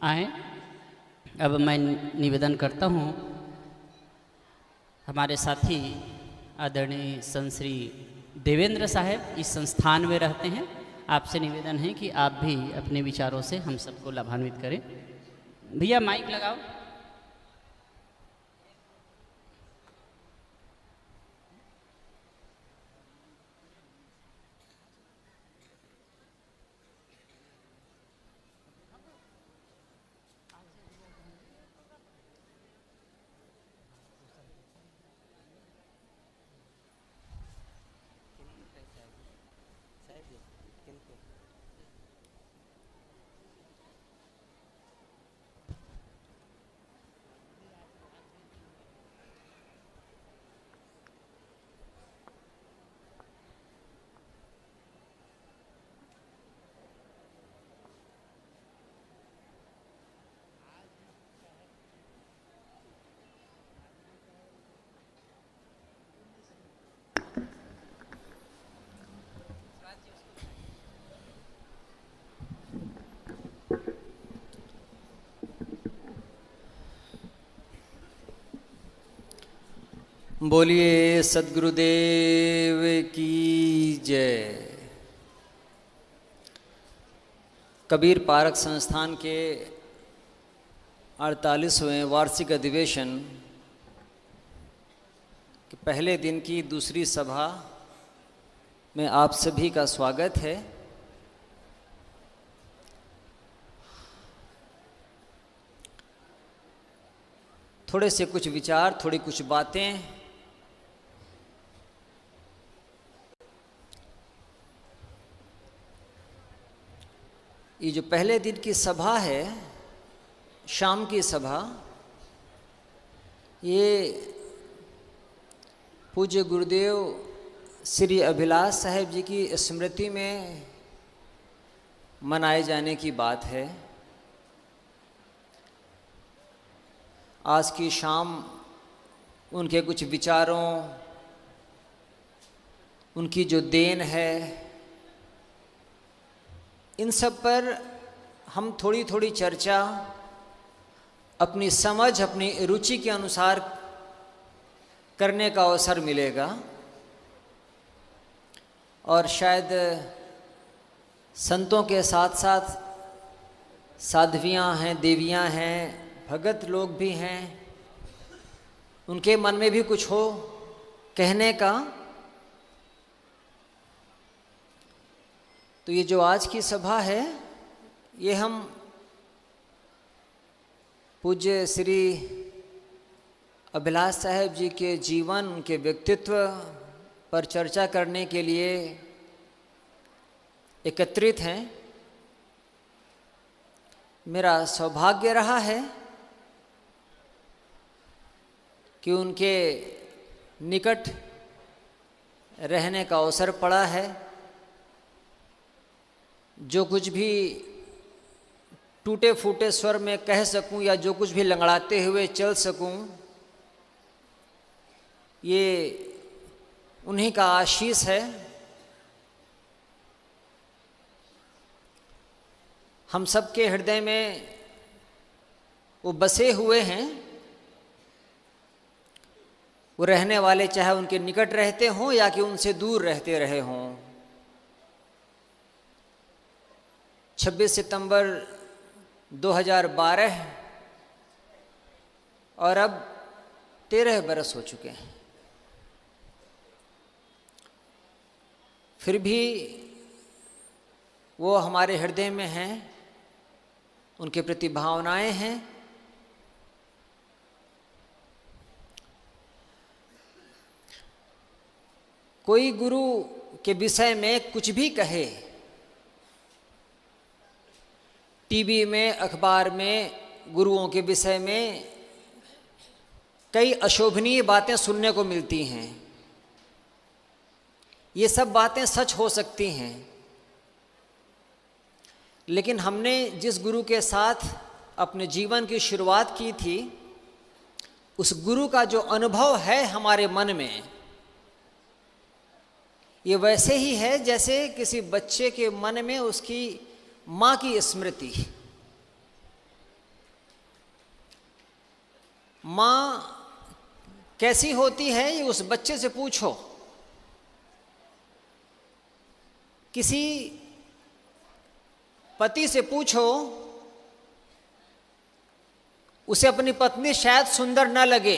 आए। अब मैं निवेदन करता हूँ, हमारे साथी आदरणीय संत श्री देवेंद्र साहब इस संस्थान में रहते हैं। आपसे निवेदन है कि आप भी अपने विचारों से हम सबको लाभान्वित करें। भैया माइक लगाओ। बोलिए सद्गुरुदेव की जय। कबीर पारक संस्थान के 48वें वार्षिक अधिवेशन के पहले दिन की दूसरी सभा में आप सभी का स्वागत है। थोड़े से कुछ विचार, थोड़ी कुछ बातें ये जो पहले दिन की सभा है, शाम की सभा, ये पूज्य गुरुदेव श्री अभिलाष साहेब जी की स्मृति में मनाए जाने की बात है। आज की शाम उनके कुछ विचारों, उनकी जो देन है, इन सब पर हम थोड़ी थोड़ी चर्चा अपनी समझ, अपनी रुचि के अनुसार करने का अवसर मिलेगा। और शायद संतों के साथ साथ साध्वियाँ हैं, देवियाँ हैं, भगत लोग भी हैं, उनके मन में भी कुछ हो कहने का। तो ये जो आज की सभा है, ये हम पूज्य श्री अभिलाष साहेब जी के जीवन, उनके व्यक्तित्व पर चर्चा करने के लिए एकत्रित हैं। मेरा सौभाग्य रहा है कि उनके निकट रहने का अवसर पड़ा है। जो कुछ भी टूटे फूटे स्वर में कह सकूं या जो कुछ भी लंगड़ाते हुए चल सकूं, ये उन्हीं का आशीष है। हम सबके हृदय में वो बसे हुए हैं। वो रहने वाले चाहे उनके निकट रहते हों या कि उनसे दूर रहते रहे हों। 26 सितंबर 2012 और अब 13 बरस हो चुके हैं। फिर भी वो हमारे हृदय में हैं, उनके प्रति भावनाएं हैं। कोई गुरु के विषय में कुछ भी कहे, टीवी में, अखबार में गुरुओं के विषय में कई अशोभनीय बातें सुनने को मिलती हैं। ये सब बातें सच हो सकती हैं, लेकिन हमने जिस गुरु के साथ अपने जीवन की शुरुआत की थी, उस गुरु का जो अनुभव है हमारे मन में, ये वैसे ही है जैसे किसी बच्चे के मन में उसकी माँ की स्मृति। माँ कैसी होती है ये उस बच्चे से पूछो। किसी पति से पूछो, उसे अपनी पत्नी शायद सुंदर न लगे,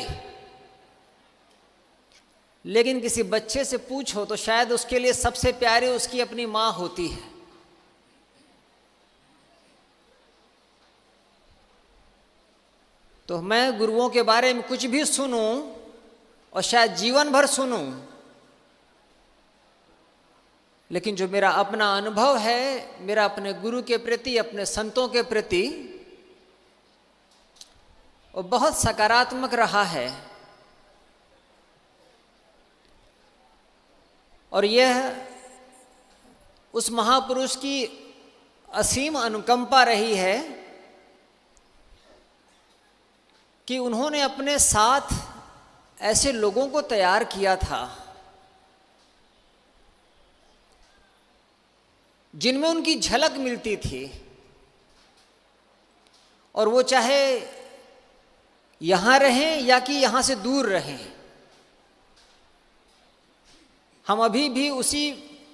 लेकिन किसी बच्चे से पूछो तो शायद उसके लिए सबसे प्यारी उसकी अपनी माँ होती है। तो मैं गुरुओं के बारे में कुछ भी सुनूं और शायद जीवन भर सुनूं, लेकिन जो मेरा अपना अनुभव है, मेरा अपने गुरु के प्रति, अपने संतों के प्रति, वो बहुत सकारात्मक रहा है। और यह उस महापुरुष की असीम अनुकंपा रही है कि उन्होंने अपने साथ ऐसे लोगों को तैयार किया था जिनमें उनकी झलक मिलती थी, और वो चाहे यहां रहें या कि यहां से दूर रहें, हम अभी भी उसी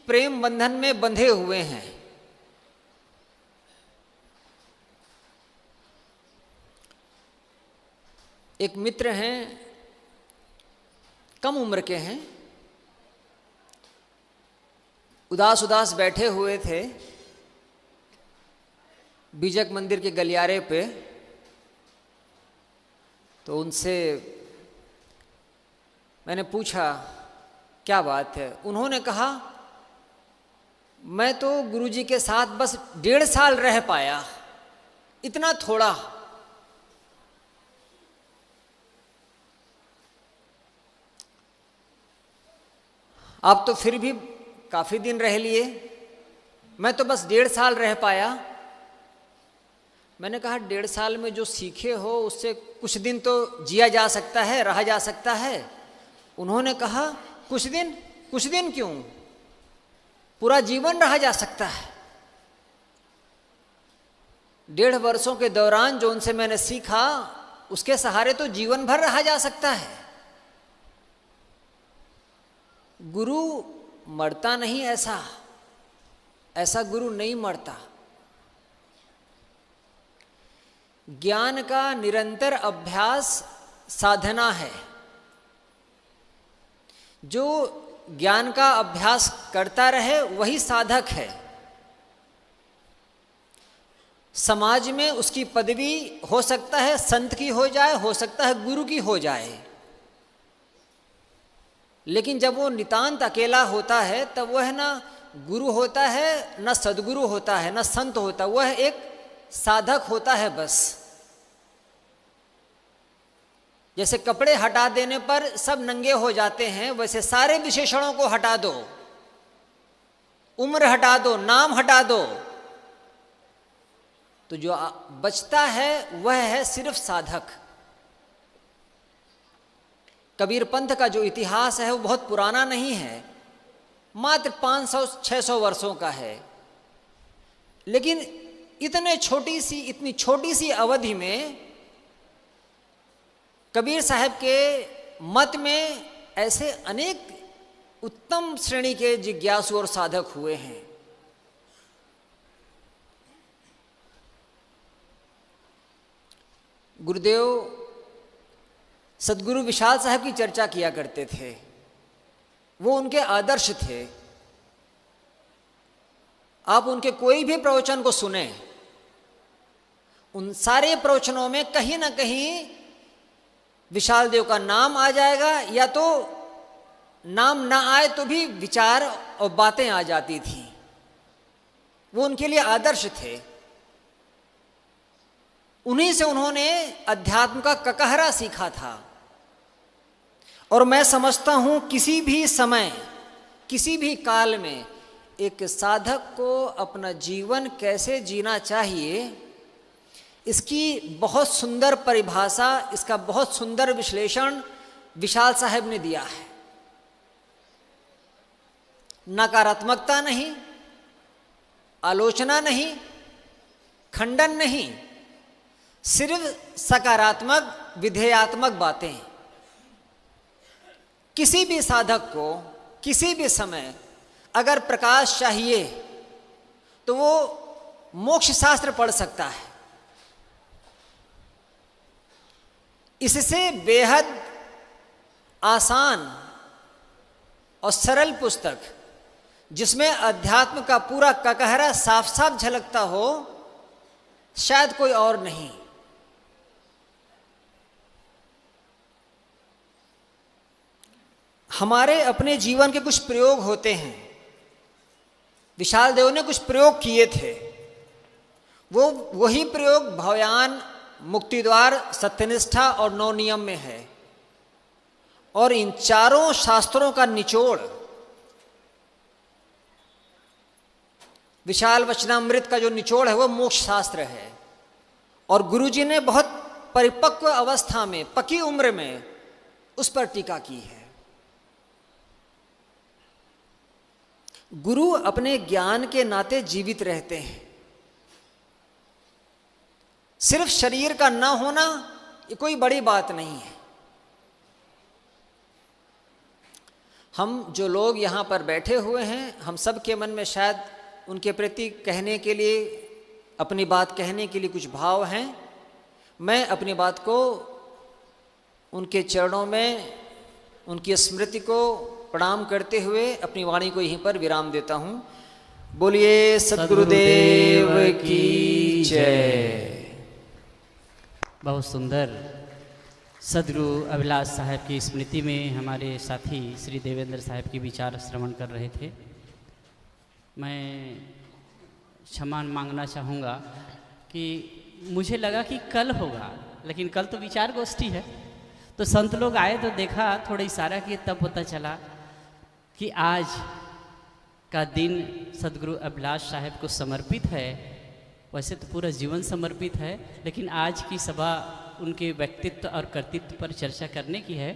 प्रेम बंधन में बंधे हुए हैं। एक मित्र हैं, कम उम्र के हैं, उदास उदास बैठे हुए थे बीजक मंदिर के गलियारे पे। तो उनसे मैंने पूछा क्या बात है। उन्होंने कहा मैं तो गुरुजी के साथ बस 1.5 साल रह पाया, इतना थोड़ा। आप तो फिर भी काफी दिन रह लिए, मैं तो बस 1.5 साल रह पाया। मैंने कहा 1.5 साल में जो सीखे हो उससे कुछ दिन तो जिया जा सकता है, रहा जा सकता है। उन्होंने कहा कुछ दिन क्यों, पूरा जीवन रहा जा सकता है। 1.5 वर्षों के दौरान जो उनसे मैंने सीखा, उसके सहारे तो जीवन भर रहा जा सकता है। गुरु मरता नहीं, ऐसा गुरु नहीं मरता। ज्ञान का निरंतर अभ्यास साधना है। जो ज्ञान का अभ्यास करता रहे वही साधक है। समाज में उसकी पदवी हो सकता है संत की हो जाए, हो सकता है गुरु की हो जाए, लेकिन जब वो नितांत अकेला होता है तब वह ना गुरु होता है, न सद्गुरु होता है, न संत होता, वह एक साधक होता है बस। जैसे कपड़े हटा देने पर सब नंगे हो जाते हैं, वैसे सारे विशेषणों को हटा दो, उम्र हटा दो, नाम हटा दो, तो जो बचता है वह है सिर्फ साधक। कबीर पंथ का जो इतिहास है वो बहुत पुराना नहीं है, मात्र 500-600 वर्षों का है, लेकिन इतनी छोटी सी अवधि में कबीर साहब के मत में ऐसे अनेक उत्तम श्रेणी के जिज्ञासु और साधक हुए हैं। गुरुदेव सदगुरु विशाल साहब की चर्चा किया करते थे, वो उनके आदर्श थे। आप उनके कोई भी प्रवचन को सुने, उन सारे प्रवचनों में कहीं ना कहीं विशाल देव का नाम आ जाएगा, या तो नाम ना आए तो भी विचार और बातें आ जाती थी। वो उनके लिए आदर्श थे। उन्हीं से उन्होंने अध्यात्म का ककहरा सीखा था। और मैं समझता हूं किसी भी समय, किसी भी काल में एक साधक को अपना जीवन कैसे जीना चाहिए, इसकी बहुत सुंदर परिभाषा, इसका बहुत सुंदर विश्लेषण विशाल साहब ने दिया है। नकारात्मकता नहीं, आलोचना नहीं, खंडन नहीं, सिर्फ सकारात्मक विधेयात्मक बातें। किसी भी साधक को किसी भी समय अगर प्रकाश चाहिए तो वो मोक्ष शास्त्र पढ़ सकता है। इससे बेहद आसान और सरल पुस्तक जिसमें अध्यात्म का पूरा ककहरा साफ साफ झलकता हो, शायद कोई और नहीं। हमारे अपने जीवन के कुछ प्रयोग होते हैं। विशाल देव ने कुछ प्रयोग किए थे, वो वही प्रयोग भवयान, मुक्तिद्वार, सत्यनिष्ठा और नवनियम में है। और इन चारों शास्त्रों का निचोड़ विशाल वचनामृत का जो निचोड़ है वो मोक्ष शास्त्र है। और गुरुजी ने बहुत परिपक्व अवस्था में, पकी उम्र में उस पर टीका की है। गुरु अपने ज्ञान के नाते जीवित रहते हैं। सिर्फ शरीर का न होना ये कोई बड़ी बात नहीं है। हम जो लोग यहाँ पर बैठे हुए हैं, हम सब के मन में शायद उनके प्रति कहने के लिए, अपनी बात कहने के लिए कुछ भाव हैं। मैं अपनी बात को उनके चरणों में, उनकी स्मृति को प्रणाम करते हुए अपनी वाणी को यहीं पर विराम देता हूँ। बोलिए सद्गुरुदेव की जय। बहुत सुंदर सदगुरु अभिलाष साहब की स्मृति में हमारे साथी श्री देवेंद्र साहब की विचार श्रवण कर रहे थे। मैं क्षमा मांगना चाहूँगा कि मुझे लगा कि कल होगा, लेकिन कल तो विचार गोष्ठी है। तो संत लोग आए तो देखा, थोड़ा इशारा किए, तब पता चला कि आज का दिन सदगुरु अभिलाष साहब को समर्पित है। वैसे तो पूरा जीवन समर्पित है, लेकिन आज की सभा उनके व्यक्तित्व और कर्तृत्व पर चर्चा करने की है।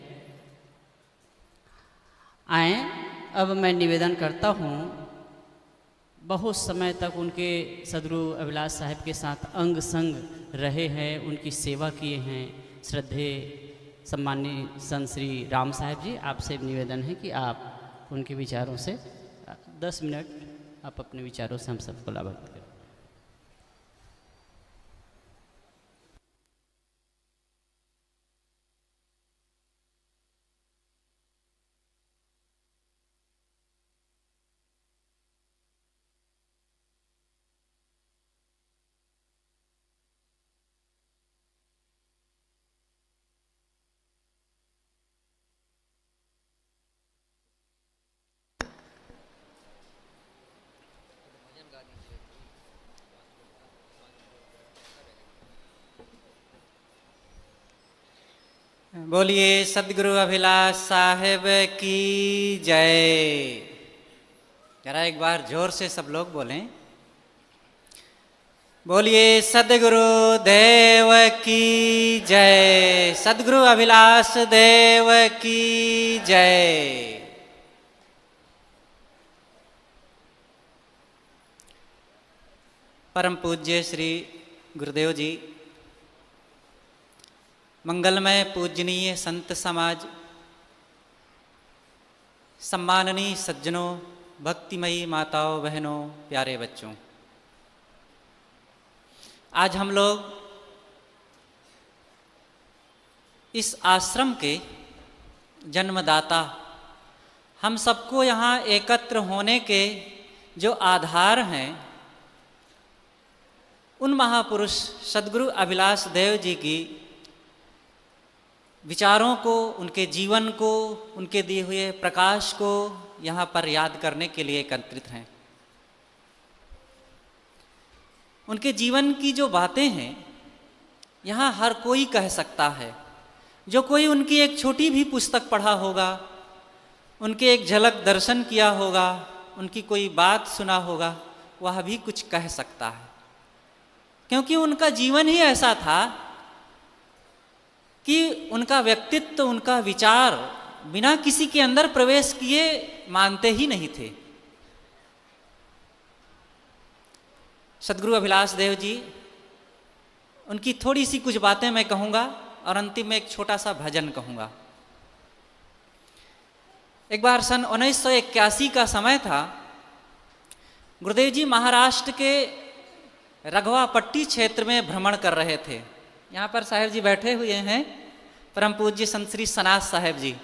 आए, अब मैं निवेदन करता हूँ, बहुत समय तक उनके सदगुरु अभिलाष साहब के साथ अंग संग रहे हैं, उनकी सेवा किए हैं। श्रद्धेय सम्माननीय संत श्री राम साहब जी, आपसे निवेदन है कि आप उनके विचारों से 10 मिनट आप अपने विचारों से हम सबको लाभान्वित करें। बोलिए सदगुरु अभिलाष साहेब की जय। जरा एक बार जोर से सब लोग बोलें। बोलिए सदगुरु देव की जय। सदगुरु अभिलाष देव की जय। परम पूज्य श्री गुरुदेव जी, मंगलमय पूजनीय संत समाज, सम्माननीय सज्जनों, भक्तिमयी माताओं, बहनों, प्यारे बच्चों, आज हम लोग इस आश्रम के जन्मदाता, हम सबको यहाँ एकत्र होने के जो आधार हैं, उन महापुरुष सदगुरु अभिलाष देव जी की विचारों को, उनके जीवन को, उनके दिए हुए प्रकाश को यहाँ पर याद करने के लिए एकत्रित हैं। उनके जीवन की जो बातें हैं यहाँ हर कोई कह सकता है। जो कोई उनकी एक छोटी भी पुस्तक पढ़ा होगा, उनके एक झलक दर्शन किया होगा, उनकी कोई बात सुना होगा, वह भी कुछ कह सकता है, क्योंकि उनका जीवन ही ऐसा था कि उनका व्यक्तित्व, उनका विचार बिना किसी के अंदर प्रवेश किए मानते ही नहीं थे। सदगुरु अभिलाष देव जी, उनकी थोड़ी सी कुछ बातें मैं कहूँगा और अंतिम में एक छोटा सा भजन कहूँगा। एक बार सन 1981 का समय था। गुरुदेव जी महाराष्ट्र के रघवापट्टी क्षेत्र में भ्रमण कर रहे थे। यहाँ पर साहेब जी बैठे हुए हैं, परम पूज्य संत श्री सनाथ साहेब जी।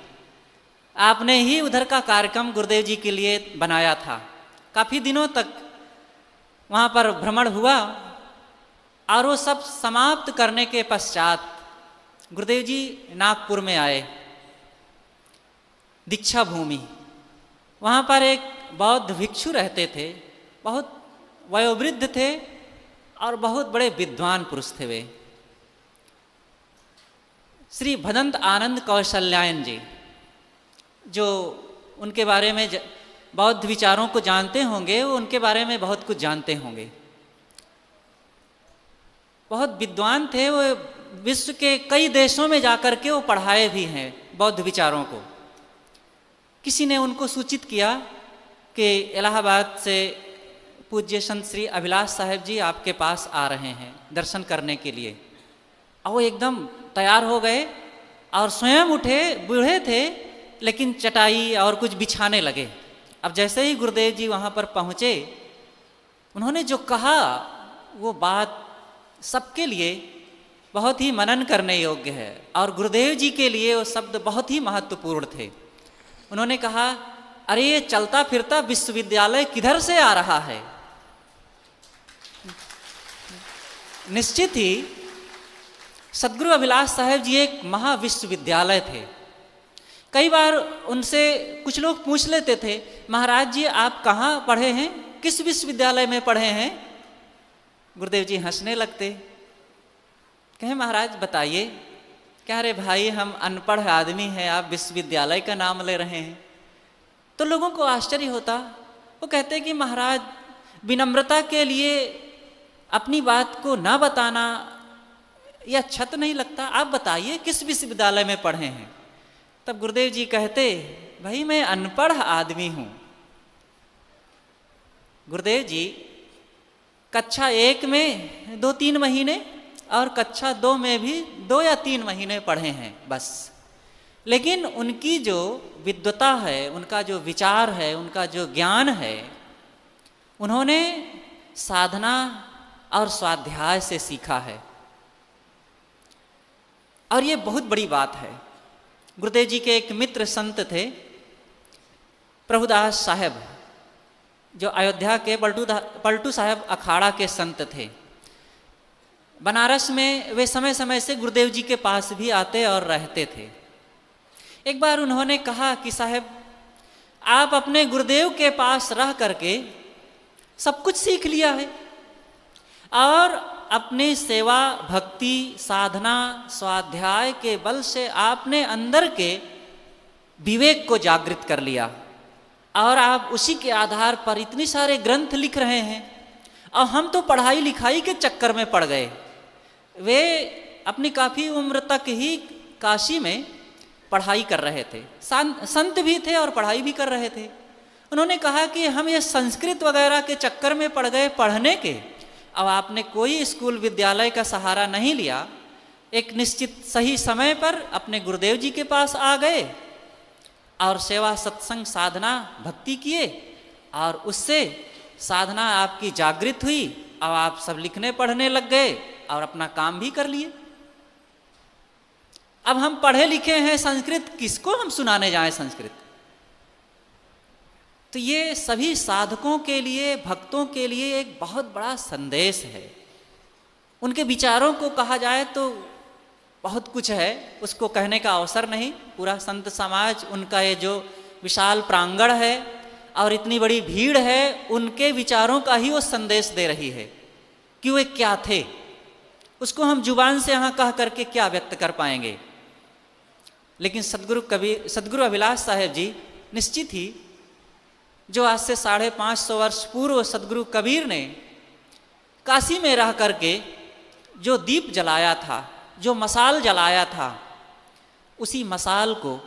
आपने ही उधर का कार्यक्रम गुरुदेव जी के लिए बनाया था। काफ़ी दिनों तक वहाँ पर भ्रमण हुआ और वो सब समाप्त करने के पश्चात गुरुदेव जी नागपुर में आए, दीक्षा भूमि। वहाँ पर एक बौद्ध भिक्षु रहते थे, बहुत वयोवृद्ध थे और बहुत बड़े विद्वान पुरुष थे वे। श्री भदंत आनंद कौशल्यायन जी, जो उनके बारे में बौद्ध विचारों को जानते होंगे, वो उनके बारे में बहुत कुछ जानते होंगे। बहुत विद्वान थे वो, विश्व के कई देशों में जाकर के वो पढ़ाए भी हैं बौद्ध विचारों को। किसी ने उनको सूचित किया कि इलाहाबाद से पूज्य संत श्री अभिलाष साहेब जी आपके पास आ रहे हैं दर्शन करने के लिए। और वो एकदम तैयार हो गए और स्वयं उठे, बूढ़े थे लेकिन चटाई और कुछ बिछाने लगे। अब जैसे ही गुरुदेव जी वहाँ पर पहुँचे, उन्होंने जो कहा वो बात सबके लिए बहुत ही मनन करने योग्य है और गुरुदेव जी के लिए वो शब्द बहुत ही महत्वपूर्ण थे। उन्होंने कहा, अरे ये चलता फिरता विश्वविद्यालय किधर से आ रहा है। निश्चित ही सद्गुरु अभिलाष साहेब जी एक महाविश्वविद्यालय थे। कई बार उनसे कुछ लोग पूछ लेते थे, महाराज जी आप कहाँ पढ़े हैं, किस विश्वविद्यालय में पढ़े हैं। गुरुदेव जी हंसने लगते, कहे महाराज बताइए। कह रहे भाई हम अनपढ़ आदमी हैं, आप विश्वविद्यालय का नाम ले रहे हैं। तो लोगों को आश्चर्य होता। वो कहते कि महाराज विनम्रता के लिए अपनी बात को ना बताना या अच्छा तो नहीं लगता, आप बताइए किस विश्वविद्यालय में पढ़े हैं। तब गुरुदेव जी कहते, भाई मैं अनपढ़ आदमी हूँ। गुरुदेव जी कक्षा 1 में 2-3 महीने और कक्षा 2 में भी 2 या 3 महीने पढ़े हैं बस। लेकिन उनकी जो विद्वता है, उनका जो विचार है, उनका जो ज्ञान है, उन्होंने साधना और स्वाध्याय से सीखा है। और ये बहुत बड़ी बात है। गुरुदेव जी के एक मित्र संत थे प्रभुदास साहेब, जो अयोध्या के पलटू साहेब अखाड़ा के संत थे। बनारस में वे समय समय से गुरुदेव जी के पास भी आते और रहते थे। एक बार उन्होंने कहा कि साहेब आप अपने गुरुदेव के पास रह करके सब कुछ सीख लिया है और अपनी सेवा, भक्ति, साधना, स्वाध्याय के बल से आपने अंदर के विवेक को जागृत कर लिया और आप उसी के आधार पर इतने सारे ग्रंथ लिख रहे हैं। और हम तो पढ़ाई लिखाई के चक्कर में पड़ गए। वे अपनी काफ़ी उम्र तक ही काशी में पढ़ाई कर रहे थे, संत भी थे और पढ़ाई भी कर रहे थे। उन्होंने कहा कि हम ये संस्कृत वगैरह के चक्कर में पड़ गए पढ़ने के। अब आपने कोई स्कूल विद्यालय का सहारा नहीं लिया, एक निश्चित सही समय पर अपने गुरुदेव जी के पास आ गए और सेवा, सत्संग, साधना, भक्ति किए और उससे साधना आपकी जागृत हुई। अब आप सब लिखने पढ़ने लग गए और अपना काम भी कर लिए। अब हम पढ़े लिखे हैं संस्कृत, किसको हम सुनाने जाएं संस्कृत। तो ये सभी साधकों के लिए, भक्तों के लिए एक बहुत बड़ा संदेश है। उनके विचारों को कहा जाए तो बहुत कुछ है, उसको कहने का अवसर नहीं। पूरा संत समाज, उनका ये जो विशाल प्रांगण है और इतनी बड़ी भीड़ है, उनके विचारों का ही वो संदेश दे रही है कि वे क्या थे। उसको हम जुबान से यहाँ कह करके क्या व्यक्त कर पाएंगे। लेकिन सद्गुरु अभिलाष साहेब जी निश्चित ही, जो आज से 550 वर्ष पूर्व सद्गुरु कबीर ने काशी में रह करके जो दीप जलाया था, जो मसाल जलाया था, उसी मसाल को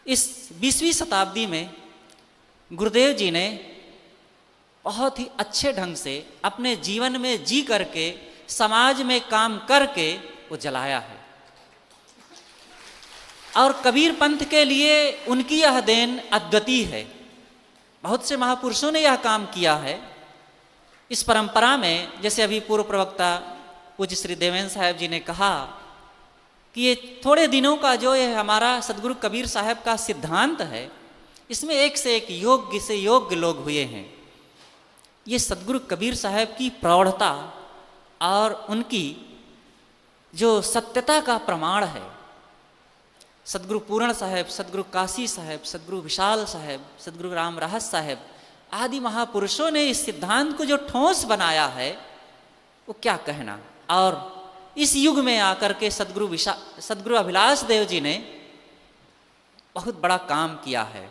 इस 20वीं शताब्दी में गुरुदेव जी ने बहुत ही अच्छे ढंग से अपने जीवन में जी करके समाज में काम करके वो जलाया है। और कबीर पंथ के लिए उनकी यह देन अद्वितीय है। बहुत से महापुरुषों ने यह काम किया है। इस परंपरा में जैसे अभी पूर्व प्रवक्ता पूज्य श्री देवेंद्र साहब जी ने कहा कि ये थोड़े दिनों का जो ये हमारा सदगुरु कबीर साहब का सिद्धांत है, इसमें एक से एक योग्य से योग्य लोग हुए हैं। ये सदगुरु कबीर साहब की प्रौढ़ता और उनकी जो सत्यता का प्रमाण है। सदगुरु पूर्ण साहब, सदगुरु काशी साहब, सदगुरु विशाल साहब, सदगुरु राम रहस साहब आदि महापुरुषों ने इस सिद्धांत को जो ठोस बनाया है वो क्या कहना। और इस युग में आकर के सदगुरु अभिलाष देव जी ने बहुत बड़ा काम किया है।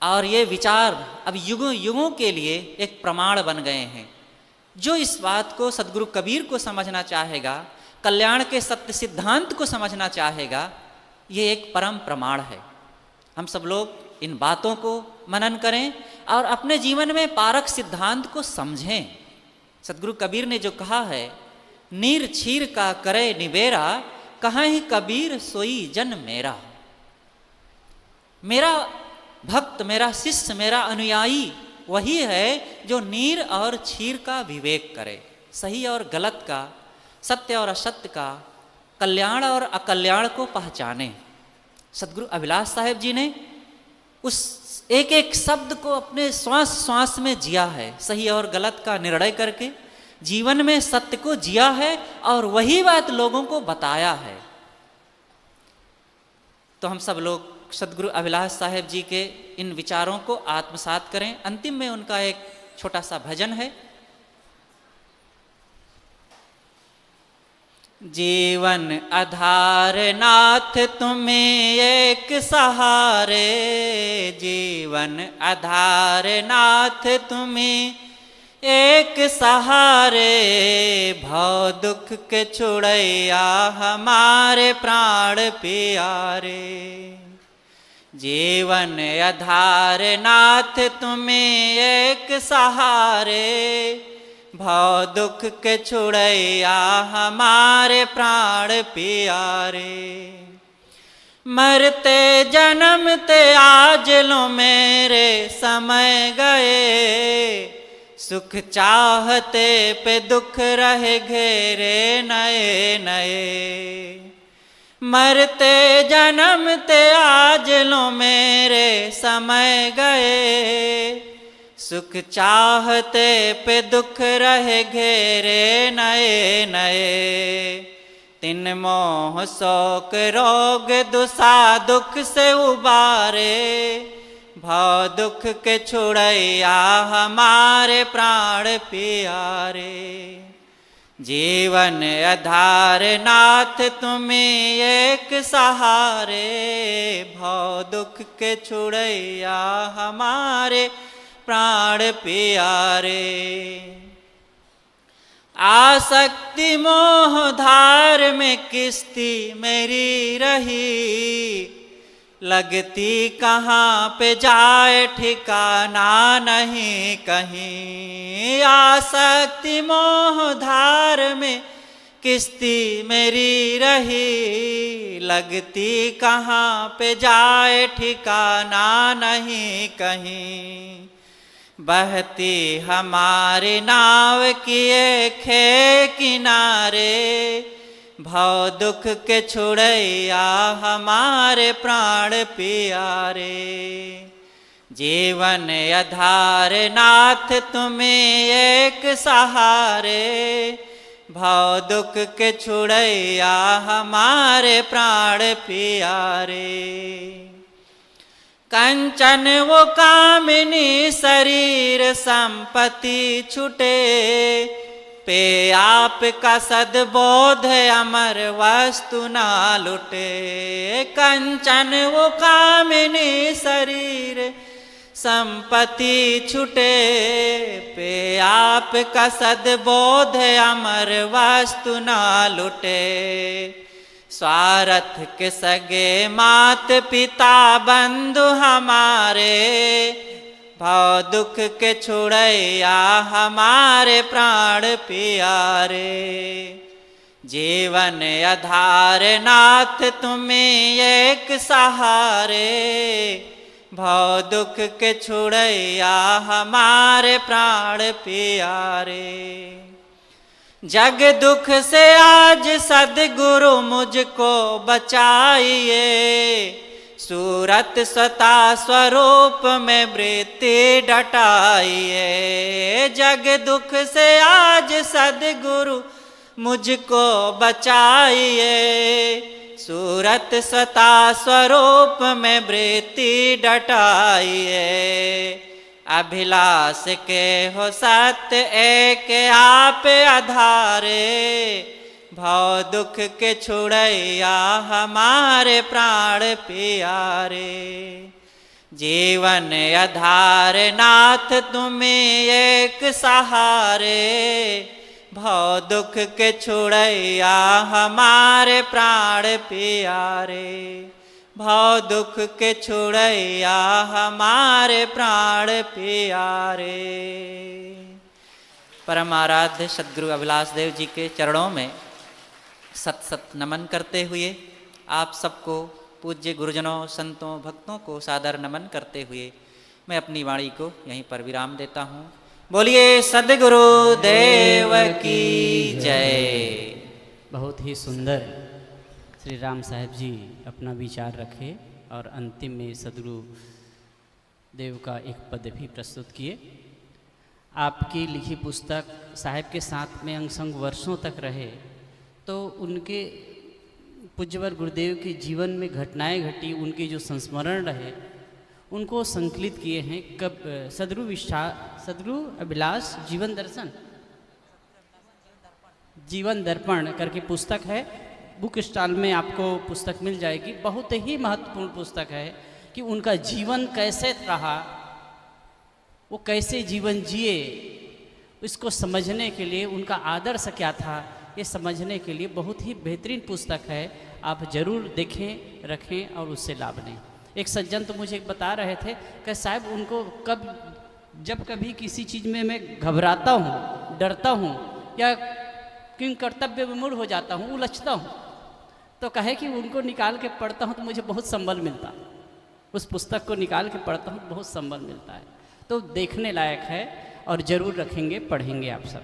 और ये विचार अब युगों युगों के लिए एक प्रमाण बन गए हैं। जो इस बात को सदगुरु कबीर को समझना चाहेगा, कल्याण के सत्य सिद्धांत को समझना चाहेगा, ये एक परम प्रमाण है। हम सब लोग इन बातों को मनन करें और अपने जीवन में पारक सिद्धांत को समझें। सदगुरु कबीर ने जो कहा है, नीर छीर का करे निबेरा, कहाँ ही कबीर सोई जन मेरा। मेरा भक्त, मेरा शिष्य, मेरा अनुयायी वही है जो नीर और छीर का विवेक करे, सही और गलत का, सत्य और असत्य का, कल्याण और अकल्याण को पहचाने। सदगुरु अभिलाष साहब जी ने उस एक एक शब्द को अपने श्वास श्वास में जिया है, सही और गलत का निर्णय करके जीवन में सत्य को जिया है और वही बात लोगों को बताया है। तो हम सब लोग सदगुरु अभिलाष साहब जी के इन विचारों को आत्मसात करें। अंतिम में उनका एक छोटा सा भजन है। जीवन आधार नाथ तुम्हें एक सहारे, जीवन आधार नाथ तुम्हें एक सहारे, भव दुख के छुड़ैया हमारे प्राण प्यारे। जीवन आधार नाथ तुम्हें एक सहारे, भव दुख के छुड़ैया हमारे प्राण प्यारे। मरते जन्मते आज लो मेरे समय गए, सुख चाहते पे दुख रहे घेरे नए नए। मरते जन्मते आज लो मेरे समय गए, सुख चाहते पे दुख रहे घेरे नए नए। तिन मोह शोक रोग दुसा दुख से उबारे, भव दुख के छुड़ैया हमारे प्राण प्यारे। जीवन आधार नाथ तुम्हें एक सहारे, भव दुख के छुड़ैया हमारे प्राण प्यारे। आसक्ति मोह धार में किस्ती मेरी रही, लगती कहाँ पे जाए ठिकाना नहीं कहीं। आसक्ति मोह धार में किस्ती मेरी रही, लगती कहाँ पे जाए ठिकाना नहीं कहीं। बहती हमारी नाव किए खे किनारे, भव दुख के छुड़ैया हमारे प्राण प्यारे। जीवन आधार नाथ तुम्हें एक सहारे, भव दुख के छुड़ैया हमारे प्राण प्यारे। कंचन वो कामिनी शरीर संपत्ति छुटे, पे आपका सद्बोध अमर वस्तु ना लुटे। कंचन वो कामिनी शरीर संपत्ति छुटे, पे आपका सद्बोध अमर वस्तु ना लुटे। स्वार्थ के सगे मात पिता बंधु हमारे, भाव दुख के छुड़ैया हमारे प्राण प्यारे। जीवन आधार नाथ तुम्हें एक सहारे, भाव दुख के छुड़ैया हमारे प्राण प्यारे। जग दुख से आज सद्गुरु मुझको बचाइए, सूरत सता स्वरूप में वृत्ति डटाइए। जग दुख से आज सद्गुरु मुझको बचाइए, सूरत सता स्वरूप में वृत्ति डटाइए। अभिलाष के हो सत्य एक आप आधारे, भाव दुख के छुड़ैया हमारे प्राण प्यारे। जीवन आधार नाथ तुम्हें एक सहारे, भाव दुख के छुड़ैया हमारे प्राण प्यारे। भाव दुख के छुड़ैया हमारे प्राण प्यारे। परम आराध्य सद्गुरु अभिलाष देव जी के चरणों में सत सत नमन करते हुए आप सबको, पूज्य गुरुजनों, संतों, भक्तों को सादर नमन करते हुए मैं अपनी वाणी को यहीं पर विराम देता हूँ। बोलिए सद्गुरु देव की जय। बहुत ही सुंदर श्री राम साहब जी अपना विचार रखे और अंतिम में सद्गुरु देव का एक पद भी प्रस्तुत किए। आपकी लिखी पुस्तक साहब के साथ में अंग संग वर्षों तक रहे, तो उनके पूज्यवर गुरुदेव के जीवन में घटनाएं घटी, उनके जो संस्मरण रहे उनको संकलित किए हैं। कब सद्गुरु अभिलाष जीवन दर्पण करके पुस्तक है, बुक स्टॉल में आपको पुस्तक मिल जाएगी। बहुत ही महत्वपूर्ण पुस्तक है कि उनका जीवन कैसे रहा, वो कैसे जीवन जिए, इसको समझने के लिए उनका आदर्श क्या था, ये समझने के लिए बहुत ही बेहतरीन पुस्तक है। आप जरूर देखें, रखें और उससे लाभ लें। एक सज्जन तो मुझे बता रहे थे कि साहब उनको जब कभी किसी चीज़ में मैं घबराता हूँ, डरता हूँ या किन कर्तव्य विमूढ़ हो जाता हूँ, उलझता हूँ, तो कहे कि उनको निकाल के पढ़ता हूँ तो मुझे बहुत संबल मिलता। उस पुस्तक को निकाल के पढ़ता हूँ तो बहुत संबल मिलता है। तो देखने लायक है और ज़रूर रखेंगे, पढ़ेंगे आप सब।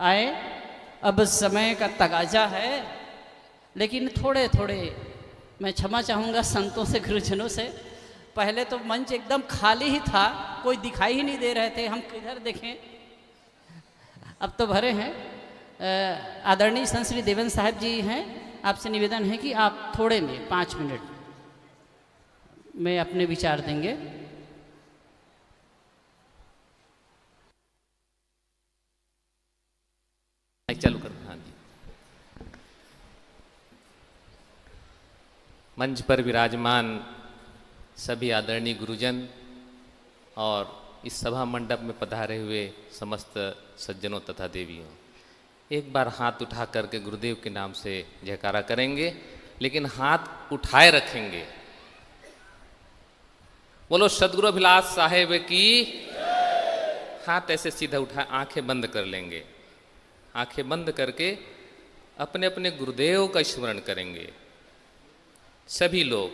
आए, अब समय का तगाजा है, लेकिन थोड़े थोड़े मैं क्षमा चाहूँगा संतों से, गुरुजनों से। पहले तो मंच एकदम खाली ही था, कोई दिखाई ही नहीं दे रहे थे, हम किधर देखें। अब तो भरे हैं। आदरणीय संत श्री देवेंद्र साहब जी हैं, आपसे निवेदन है कि आप थोड़े में 5 मिनट में अपने विचार देंगे। चालू कर। हाँ जी। मंच पर विराजमान सभी आदरणीय गुरुजन और इस सभा मंडप में पधारे हुए समस्त सज्जनों तथा देवियों, एक बार हाथ उठा करके गुरुदेव के नाम से जयकारा करेंगे, लेकिन हाथ उठाए रखेंगे। बोलो सद्गुरु अभिलाष साहेब की। हाथ ऐसे सीधा उठाए, आंखें बंद कर लेंगे। आंखें बंद करके अपने अपने गुरुदेव का स्मरण करेंगे। सभी लोग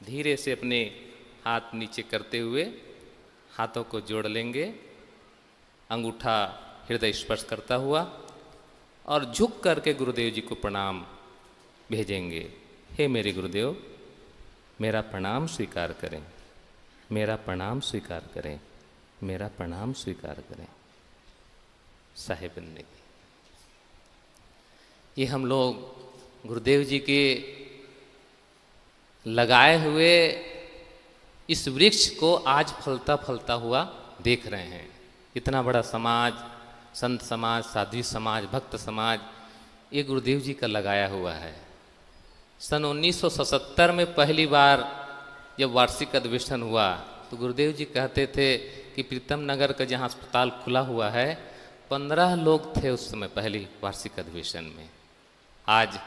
धीरे से अपने हाथ नीचे करते हुए हाथों को जोड़ लेंगे, अंगूठा हृदय स्पर्श करता हुआ, और झुक करके गुरुदेव जी को प्रणाम भेजेंगे। हे मेरे गुरुदेव, मेरा प्रणाम स्वीकार करें, मेरा प्रणाम स्वीकार करें, मेरा प्रणाम स्वीकार करें। साहेब बनने की ये हम लोग गुरुदेव जी के लगाए हुए इस वृक्ष को आज फलता फलता हुआ देख रहे हैं। इतना बड़ा समाज, संत समाज, साध्वी समाज, भक्त समाज, ये गुरुदेव जी का लगाया हुआ है। सन 1977 में पहली बार जब वार्षिक अधिवेशन हुआ तो गुरुदेव जी कहते थे कि प्रीतम नगर का जहाँ अस्पताल खुला हुआ है 15 लोग थे उस समय पहली वार्षिक अधिवेशन में। आज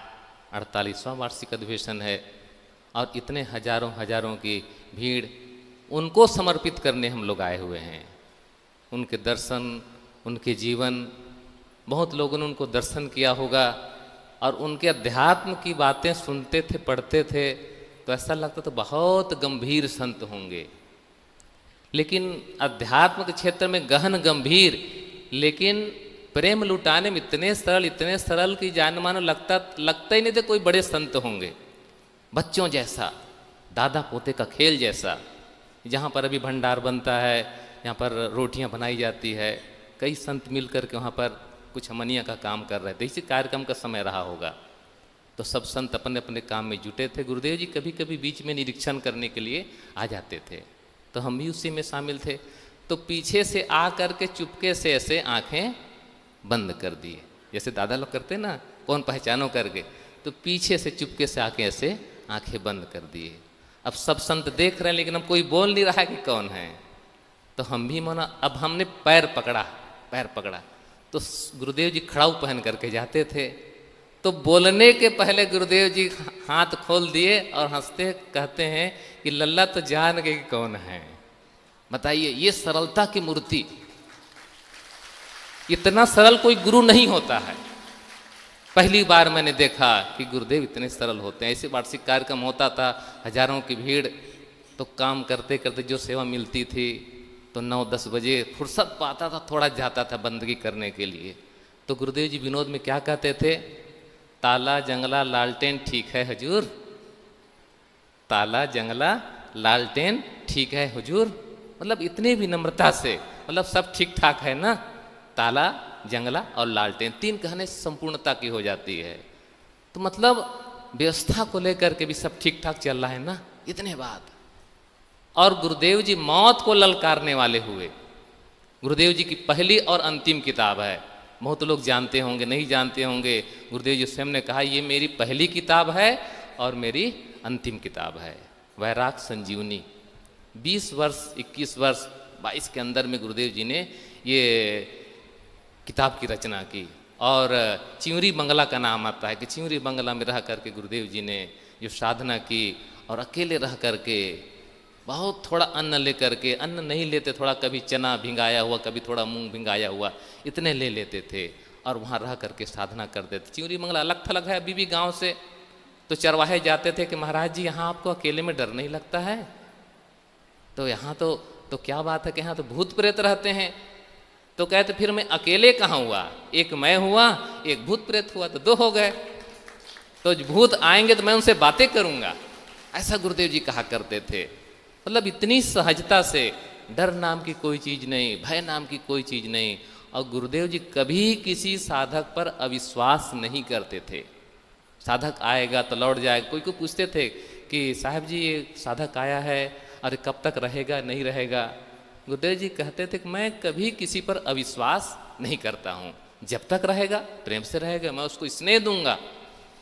48वां वार्षिक अधिवेशन है और इतने हजारों हजारों की भीड़, उनको समर्पित करने हम लोग आए हुए हैं। उनके दर्शन, उनके जीवन, बहुत लोगों ने उनको दर्शन किया होगा और उनके अध्यात्म की बातें सुनते थे, पढ़ते थे, तो ऐसा लगता था बहुत गंभीर संत होंगे। लेकिन अध्यात्म के क्षेत्र में गहन गंभीर, लेकिन प्रेम लुटाने में इतने सरल कि जान मानो लगता ही नहीं थे कोई बड़े संत होंगे। बच्चों जैसा, दादा पोते का खेल जैसा। जहाँ पर अभी भंडार बनता है, यहाँ पर रोटियाँ बनाई जाती है, कई संत मिल कर के वहाँ पर कुछ अमनिया का काम कर रहे थे। इसी कार्यक्रम का समय रहा होगा, तो सब संत अपने अपने काम में जुटे थे। गुरुदेव जी कभी कभी बीच में निरीक्षण करने के लिए आ जाते थे, तो हम भी उसी में शामिल थे। तो पीछे से आ कर के चुपके से ऐसे आंखें बंद कर दिए, जैसे दादा लोग करते ना, कौन पहचानो करके, तो पीछे से चुपके से आके ऐसे आंखें बंद कर दिए। अब सब संत देख रहे हैं, लेकिन अब कोई बोल नहीं रहा है कि कौन है। तो हम भी माना, अब हमने पैर पकड़ा, तो गुरुदेव जी खड़ाऊ पहन करके जाते थे। तो बोलने के पहले गुरुदेव जी हाथ खोल दिए और हंसते कहते हैं कि लल्ला तो जान गए कि कौन है। बताइए, ये सरलता की मूर्ति, इतना सरल कोई गुरु नहीं होता है। पहली बार मैंने देखा कि गुरुदेव इतने सरल होते हैं। ऐसे वार्षिक कार्यक्रम होता था, हजारों की भीड़, तो काम करते करते जो सेवा मिलती थी, तो 9-10 बजे फुर्सत पाता था, थोड़ा जाता था बंदगी करने के लिए। तो गुरुदेव जी विनोद में क्या कहते थे, ताला जंगला लालटेन ठीक है हुजूर, ताला जंगला लालटेन ठीक है हुजूर। मतलब इतने विनम्रता से, मतलब सब ठीक ठाक है ना, ताला जंगला और लालटेन, 3 कहने से संपूर्णता की हो जाती है। तो मतलब व्यवस्था को लेकर के भी सब ठीक ठाक चल रहा है ना, इतने बात। और गुरुदेव जी मौत को ललकारने वाले हुए। गुरुदेव जी की पहली और अंतिम किताब है, बहुत लोग जानते होंगे, नहीं जानते होंगे। गुरुदेव जी स्वयं ने कहा, ये मेरी पहली किताब है और मेरी अंतिम किताब है, वैराग संजीवनी। 20 वर्ष, 21 वर्ष, 22 के अंदर में गुरुदेव जी ने ये किताब की रचना की। और चिंवरी बंगला का नाम आता है कि चिंवरी बंगला में रह करके गुरुदेव जी ने जो साधना की, और अकेले रह करके बहुत थोड़ा अन्न लेकर के, अन्न नहीं लेते, थोड़ा कभी चना भिंगाया हुआ, कभी थोड़ा मूंग भिंगाया हुआ, इतने ले लेते थे और वहाँ रह करके साधना करते थे। चिंवरी बंगला अलग थलग है अभी भी गाँव से। तो चरवाहे जाते थे कि महाराज जी यहाँ आपको अकेले में डर नहीं लगता है? तो यहाँ तो क्या बात है कि यहाँ तो भूत प्रेत रहते हैं। तो कहते फिर मैं अकेले कहाँ हुआ, एक मैं हुआ, एक भूत प्रेत हुआ, तो 2 हो गए। तो भूत आएंगे तो मैं उनसे बातें करूँगा, ऐसा गुरुदेव जी कहा करते थे। मतलब इतनी सहजता से, डर नाम की कोई चीज़ नहीं, भय नाम की कोई चीज़ नहीं। और गुरुदेव जी कभी किसी साधक पर अविश्वास नहीं करते थे। साधक आएगा तो लौट जाएगा। कोई को पूछते थे कि साहब जी ये साधक आया है, अरे कब तक रहेगा, नहीं रहेगा? गुरुदेव जी कहते थे कि मैं कभी किसी पर अविश्वास नहीं करता हूँ। जब तक रहेगा प्रेम से रहेगा, मैं उसको स्नेह दूंगा,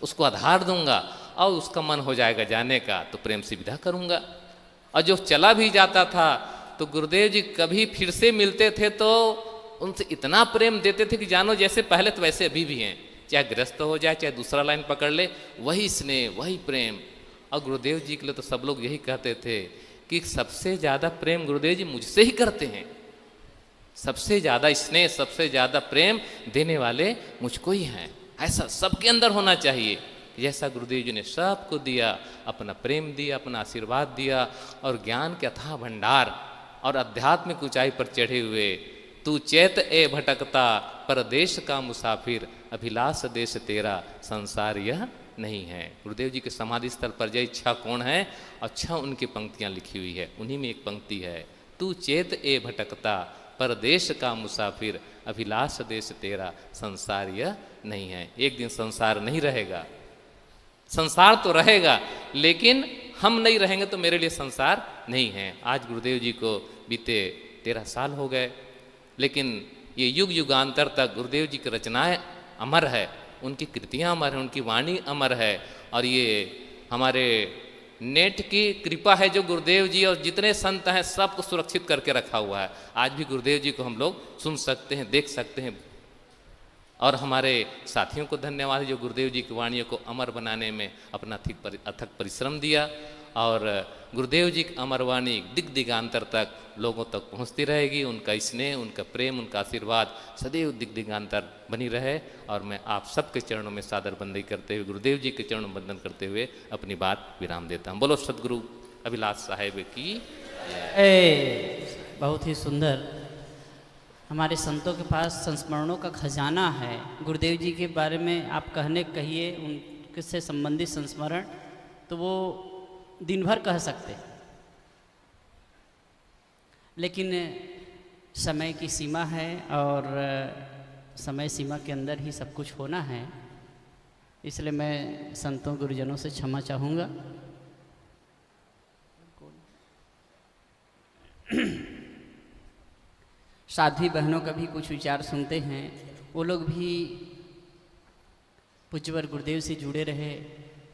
उसको आधार दूंगा, और उसका मन हो जाएगा जाने का तो प्रेम से विदा करूंगा। और जो चला भी जाता था तो गुरुदेव जी कभी फिर से मिलते थे तो उनसे इतना प्रेम देते थे कि जानो जैसे पहले तो वैसे अभी भी हैं, चाहे गृहस्थ हो जाए, चाहे दूसरा लाइन पकड़ ले, वही स्नेह, वही प्रेम। और गुरुदेव जी के लिए तो सब लोग यही कहते थे कि सबसे ज़्यादा प्रेम गुरुदेव जी मुझसे ही करते हैं, सबसे ज़्यादा स्नेह, सबसे ज़्यादा प्रेम देने वाले मुझको ही हैं। ऐसा सबके अंदर होना चाहिए। जैसा गुरुदेव जी ने सबको दिया, अपना प्रेम दिया, अपना आशीर्वाद दिया, और ज्ञान के अथाह भंडार और आध्यात्मिक ऊंचाई पर चढ़े हुए। तू चैत ए भटकता परदेश का मुसाफिर, अभिलाष देश तेरा संसार यह नहीं है। गुरुदेव जी के समाधि स्थल पर जय इच्छा कौन है, अच्छा उनकी पंक्तियां लिखी हुई है। उन्हीं में एक पंक्ति है, तू चेत ए भटकता परदेश का मुसाफिर, अभिलाष देश तेरा संसार यह नहीं है। एक दिन संसार नहीं रहेगा, संसार तो रहेगा, लेकिन हम नहीं रहेंगे तो मेरे लिए संसार नहीं है। आज गुरुदेव जी को बीते 13 साल हो गए, लेकिन ये युग युगांतर तक गुरुदेव जी की रचनाएं अमर है, उनकी कृतियाँ अमर हैं, उनकी वाणी अमर है। और ये हमारे नेट की कृपा है जो गुरुदेव जी और जितने संत हैं सबको सुरक्षित करके रखा हुआ है। आज भी गुरुदेव जी को हम लोग सुन सकते हैं, देख सकते हैं। और हमारे साथियों को धन्यवाद है जो गुरुदेव जी की वाणियों को अमर बनाने में अपना अथक परिश्रम दिया। और गुरुदेव जी की अमर वाणी दिग दिगांतर तक लोगों तक पहुंचती रहेगी। उनका स्नेह, उनका प्रेम, उनका आशीर्वाद सदैव दिग दिगांतर बनी रहे। और मैं आप सबके चरणों में सादर बंदी करते हुए, गुरुदेव जी के चरणों में वंदन करते हुए अपनी बात विराम देता हूँ। बोलो सदगुरु अभिलाष साहेब की। बहुत ही सुंदर। हमारे संतों के पास संस्मरणों का खजाना है। गुरुदेव जी के बारे में आप कहिए उनसे संबंधित संस्मरण, तो वो दिन भर कह सकते, लेकिन समय की सीमा है और समय सीमा के अंदर ही सब कुछ होना है। इसलिए मैं संतों गुरुजनों से क्षमा चाहूँगा। साध्वी बहनों का भी कुछ विचार सुनते हैं। वो लोग भी पूज्यवर गुरुदेव से जुड़े रहे।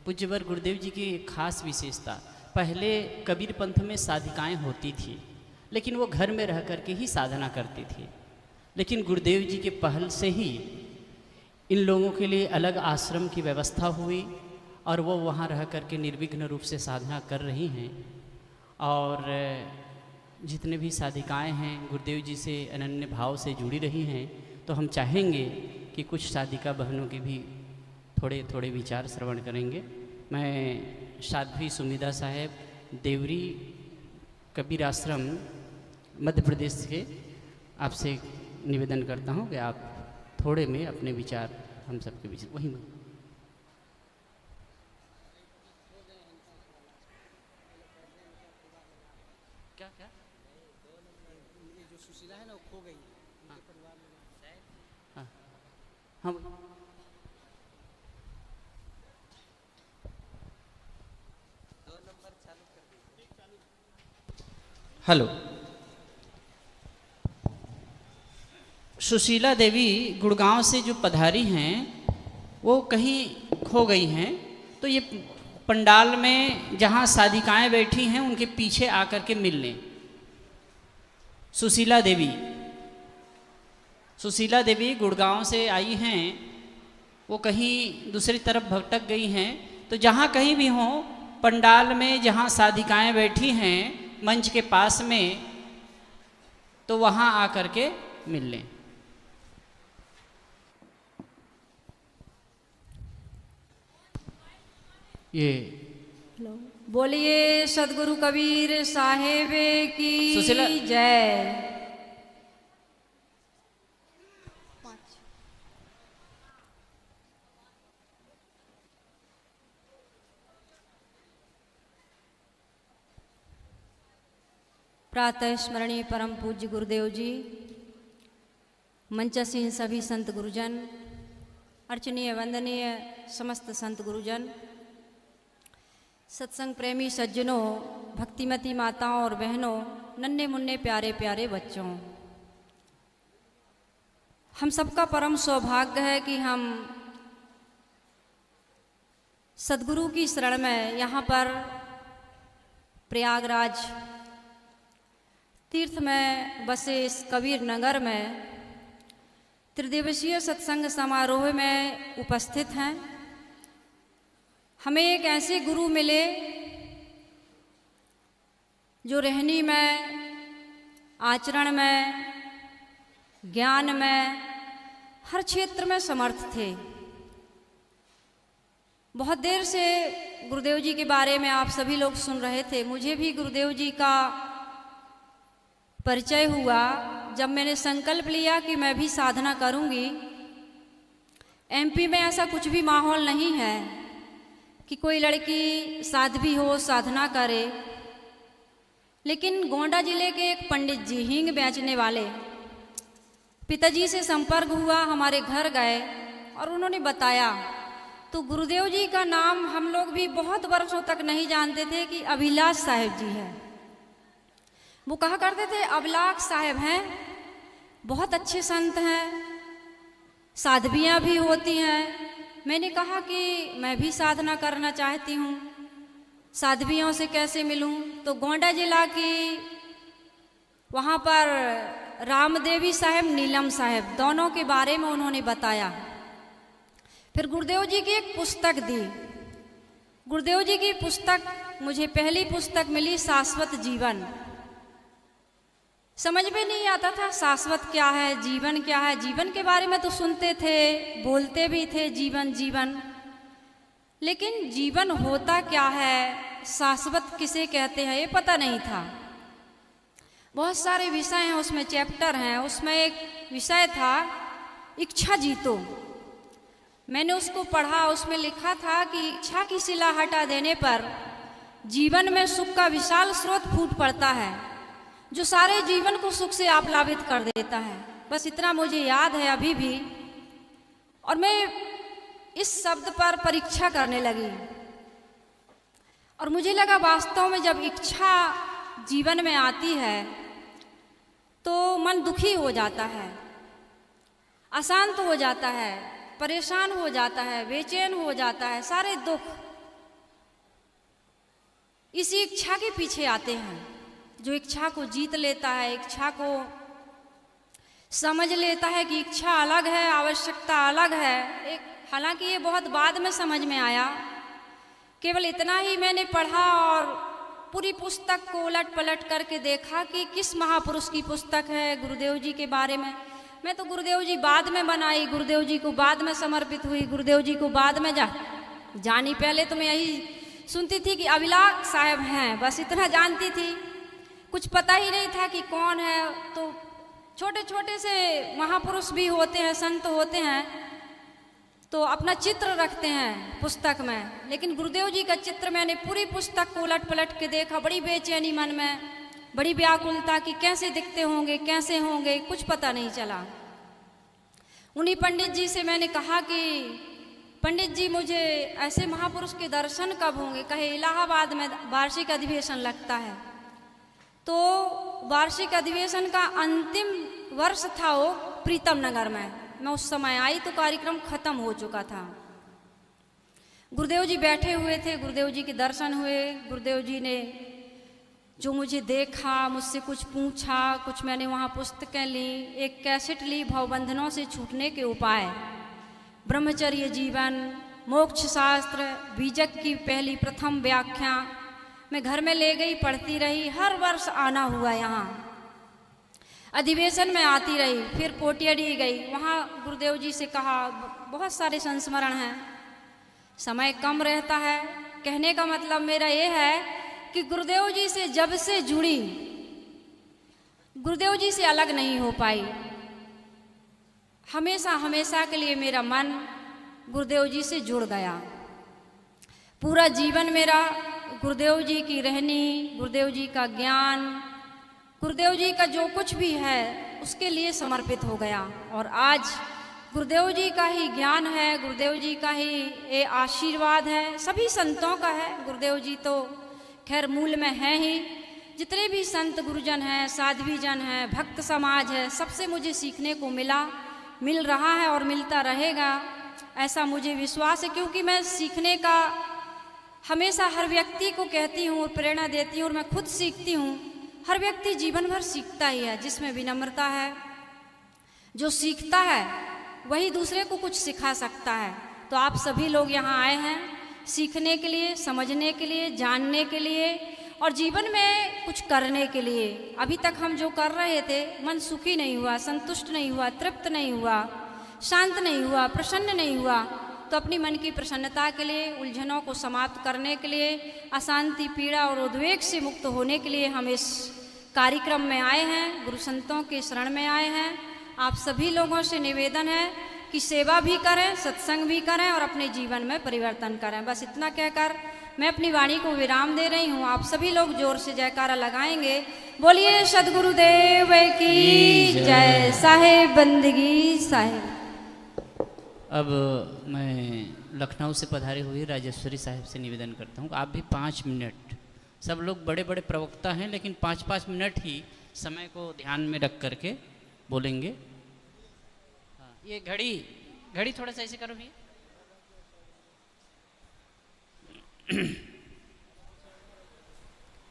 पूज्यवर गुरुदेव जी की एक खास विशेषता, पहले कबीर पंथ में साधिकाएँ होती थी, लेकिन वो घर में रह कर के ही साधना करती थी। लेकिन गुरुदेव जी के पहल से ही इन लोगों के लिए अलग आश्रम की व्यवस्था हुई और वो वहाँ रह कर के निर्विघ्न रूप से साधना कर रही हैं। और जितने भी साधिकाएँ हैं गुरुदेव जी से अनन्य भाव से जुड़ी रही हैं। तो हम चाहेंगे कि कुछ साधिका बहनों के भी थोड़े थोड़े विचार श्रवण करेंगे। मैं साध्वी सुमिधा साहेब, देवरी कबीर आश्रम मध्य प्रदेश से आपसे निवेदन करता हूँ कि आप थोड़े में अपने विचार हम सबके बीच वही क्या क्या जो सुशीला है ना वो खो गई। हाँ हाँ हेलो। सुशीला देवी गुड़गांव से जो पधारी हैं वो कहीं खो गई हैं। तो ये पंडाल में जहाँ साधिकाएँ बैठी हैं उनके पीछे आकर के मिल लें। सुशीला देवी गुड़गांव से आई हैं, वो कहीं दूसरी तरफ भटक गई हैं। तो जहाँ कहीं भी हों, पंडाल में जहाँ साधिकाएँ बैठी हैं मंच के पास में, तो वहाँ आकर के मिल लें। ये बोलिए सदगुरु कबीर साहेब की सुशीला जय। प्रातः स्मरणीय परम पूज्य गुरुदेव जी, मंचसीन सभी संत गुरुजन, अर्चनीय वंदनीय समस्त संत गुरुजन, सत्संग प्रेमी सज्जनों, भक्तिमती माताओं और बहनों, नन्हे मुन्ने प्यारे प्यारे बच्चों, हम सबका परम सौभाग्य है कि हम सद्गुरु की शरण में यहाँ पर प्रयागराज तीर्थ में बसे इस कबीर नगर में त्रिदिवसीय सत्संग समारोह में उपस्थित हैं। हमें एक ऐसे गुरु मिले जो रहनी में, आचरण में, ज्ञान में, हर क्षेत्र में समर्थ थे। बहुत देर से गुरुदेव जी के बारे में आप सभी लोग सुन रहे थे। मुझे भी गुरुदेव जी का परिचय हुआ जब मैंने संकल्प लिया कि मैं भी साधना करूंगी। एमपी में ऐसा कुछ भी माहौल नहीं है कि कोई लड़की साध्वी हो, साधना करे। लेकिन गोंडा जिले के एक पंडित जी, हींग बेचने वाले, पिताजी से संपर्क हुआ, हमारे घर गए और उन्होंने बताया। तो गुरुदेव जी का नाम हम लोग भी बहुत वर्षों तक नहीं जानते थे कि अभिलाष साहेब जी हैं। वो कहा करते थे अभिलाष साहेब हैं, बहुत अच्छे संत हैं, साध्वियाँ भी होती हैं। मैंने कहा कि मैं भी साधना करना चाहती हूँ, साध्वियों से कैसे मिलूँ? तो गोंडा जिला की वहाँ पर रामदेवी साहब, नीलम साहब, दोनों के बारे में उन्होंने बताया। फिर गुरुदेव जी की एक पुस्तक दी। गुरुदेव जी की पुस्तक, मुझे पहली पुस्तक मिली शाश्वत जीवन। समझ में नहीं आता था शाश्वत क्या है, जीवन क्या है। जीवन के बारे में तो सुनते थे, बोलते भी थे जीवन जीवन, लेकिन जीवन होता क्या है, शाश्वत किसे कहते हैं, ये पता नहीं था। बहुत सारे विषय हैं उसमें, चैप्टर हैं। उसमें एक विषय था इच्छा जीतो। मैंने उसको पढ़ा, उसमें लिखा था कि इच्छा की शिला हटा देने पर जीवन में सुख का विशाल स्रोत फूट पड़ता है, जो सारे जीवन को सुख से आप्लावित कर देता है। बस इतना मुझे याद है अभी भी। और मैं इस शब्द पर परीक्षा करने लगी और मुझे लगा वास्तव में जब इच्छा जीवन में आती है तो मन दुखी हो जाता है, अशांत हो जाता है, परेशान हो जाता है, बेचैन हो जाता है। सारे दुख इसी इच्छा के पीछे आते हैं। जो इच्छा को जीत लेता है, इच्छा को समझ लेता है कि इच्छा अलग है, आवश्यकता अलग है। हालांकि ये बहुत बाद में समझ में आया, केवल इतना ही मैंने पढ़ा और पूरी पुस्तक को उलट पलट करके देखा कि किस महापुरुष की पुस्तक है, गुरुदेव जी के बारे में। मैं तो गुरुदेव जी बाद में बनाई, गुरुदेव जी को बाद में समर्पित हुई, गुरुदेव जी को बाद में जानी। पहले तो मैं यही सुनती थी कि अभिलाष साहब हैं, बस इतना जानती थी, कुछ पता ही नहीं था कि कौन है। तो छोटे छोटे से महापुरुष भी होते हैं, संत होते हैं, तो अपना चित्र रखते हैं पुस्तक में, लेकिन गुरुदेव जी का चित्र मैंने पूरी पुस्तक को उलट पलट के देखा। बड़ी बेचैनी मन में, बड़ी व्याकुलता कि कैसे दिखते होंगे, कैसे होंगे, कुछ पता नहीं चला। उन्हीं पंडित जी से मैंने कहा कि पंडित जी मुझे ऐसे महापुरुष के दर्शन कब होंगे? कहे इलाहाबाद में वार्षिक अधिवेशन लगता है। तो वार्षिक अधिवेशन का अंतिम वर्ष था वो प्रीतम नगर में। मैं उस समय आई तो कार्यक्रम खत्म हो चुका था। गुरुदेव जी बैठे हुए थे, गुरुदेव जी के दर्शन हुए। गुरुदेव जी ने जो मुझे देखा, मुझसे कुछ पूछा, कुछ मैंने वहाँ पुस्तकें ली, एक कैसेट ली, भवबंधनों से छूटने के उपाय, ब्रह्मचर्य जीवन, मोक्ष शास्त्र, बीजक की पहली प्रथम व्याख्या। मैं घर में ले गई, पढ़ती रही। हर वर्ष आना हुआ यहाँ, अधिवेशन में आती रही। फिर पोटियाड़ी गई, वहाँ गुरुदेव जी से कहा, बहुत सारे संस्मरण हैं, समय कम रहता है। कहने का मतलब मेरा ये है कि गुरुदेव जी से जब से जुड़ी, गुरुदेव जी से अलग नहीं हो पाई। हमेशा हमेशा के लिए मेरा मन गुरुदेव जी से जुड़ गया। पूरा जीवन मेरा गुरुदेव जी की रहनी, गुरुदेव जी का ज्ञान, गुरुदेव जी का जो कुछ भी है उसके लिए समर्पित हो गया। और आज गुरुदेव जी का ही ज्ञान है, गुरुदेव जी का ही ये आशीर्वाद है, सभी संतों का है। गुरुदेव जी तो खैर मूल में है ही। जितने भी संत गुरुजन हैं, साध्वी जन हैं, भक्त समाज है, सबसे मुझे सीखने को मिला, मिल रहा है और मिलता रहेगा, ऐसा मुझे विश्वास है। क्योंकि मैं सीखने का हमेशा हर व्यक्ति को कहती हूँ और प्रेरणा देती हूँ, और मैं खुद सीखती हूँ। हर व्यक्ति जीवन भर सीखता ही है। जिसमें विनम्रता है, जो सीखता है वही दूसरे को कुछ सिखा सकता है। तो आप सभी लोग यहाँ आए हैं सीखने के लिए, समझने के लिए, जानने के लिए और जीवन में कुछ करने के लिए। अभी तक हम जो कर रहे थे, मन सुखी नहीं हुआ, संतुष्ट नहीं हुआ, तृप्त नहीं हुआ, शांत नहीं हुआ, प्रसन्न नहीं हुआ। तो अपनी मन की प्रसन्नता के लिए, उलझनों को समाप्त करने के लिए, अशांति, पीड़ा और उद्वेग से मुक्त होने के लिए हम इस कार्यक्रम में आए हैं, गुरु संतों के शरण में आए हैं। आप सभी लोगों से निवेदन है कि सेवा भी करें, सत्संग भी करें और अपने जीवन में परिवर्तन करें। बस इतना कहकर मैं अपनी वाणी को विराम दे रही हूँ। आप सभी लोग जोर से जयकारा लगाएंगे। बोलिए सद्गुरुदेव की जय। साहेब बंदगी साहेब। अब मैं लखनऊ से पधारे हुए राजेश्वरी साहब से निवेदन करता हूँ, आप भी 5 मिनट, सब लोग बड़े बड़े प्रवक्ता हैं लेकिन 5-5 मिनट ही समय को ध्यान में रख करके बोलेंगे। हाँ, ये घड़ी थोड़ा सा ऐसे करो भैया।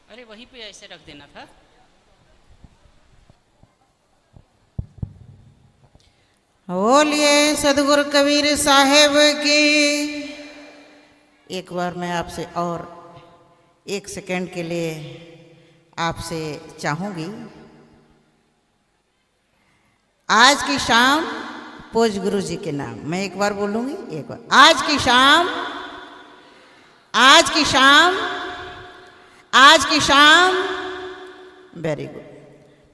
अरे वहीं पे ऐसे रख देना था। बोलिए सदगुरु कबीर साहेब की। एक बार मैं आपसे और 1 सेकंड के लिए आपसे चाहूंगी, आज की शाम पूज गुरु जी के नाम मैं एक बार बोलूंगी, एक बार आज की शाम, आज की शाम, आज की शाम। Very good.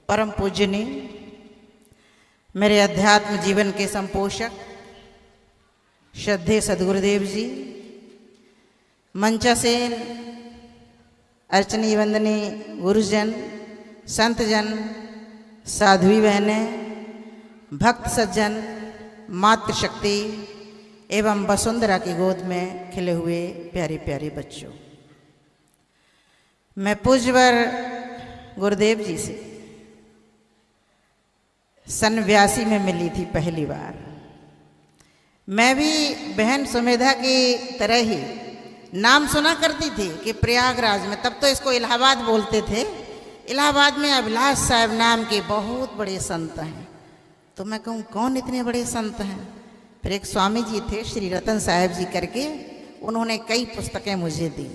परम पूजनीय मेरे अध्यात्म जीवन के संपोषक श्रद्धेय सदगुरुदेव जी, मंचासेन, अर्चनी वंदनी गुरुजन, संतजन, साध्वी बहनें, भक्त सज्जन, मातृशक्ति एवं वसुंधरा की गोद में खिले हुए प्यारे प्यारे बच्चों, मैं पूज्यवर गुरुदेव जी से सन 82 में मिली थी पहली बार। मैं भी बहन सुमेधा की तरह ही नाम सुना करती थी कि प्रयागराज में, तब तो इसको इलाहाबाद बोलते थे, इलाहाबाद में अभिलाष साहब नाम के बहुत बड़े संत हैं। तो मैं कहूँ कौन इतने बड़े संत हैं? फिर एक स्वामी जी थे श्री रतन साहब जी करके, उन्होंने कई पुस्तकें मुझे दी।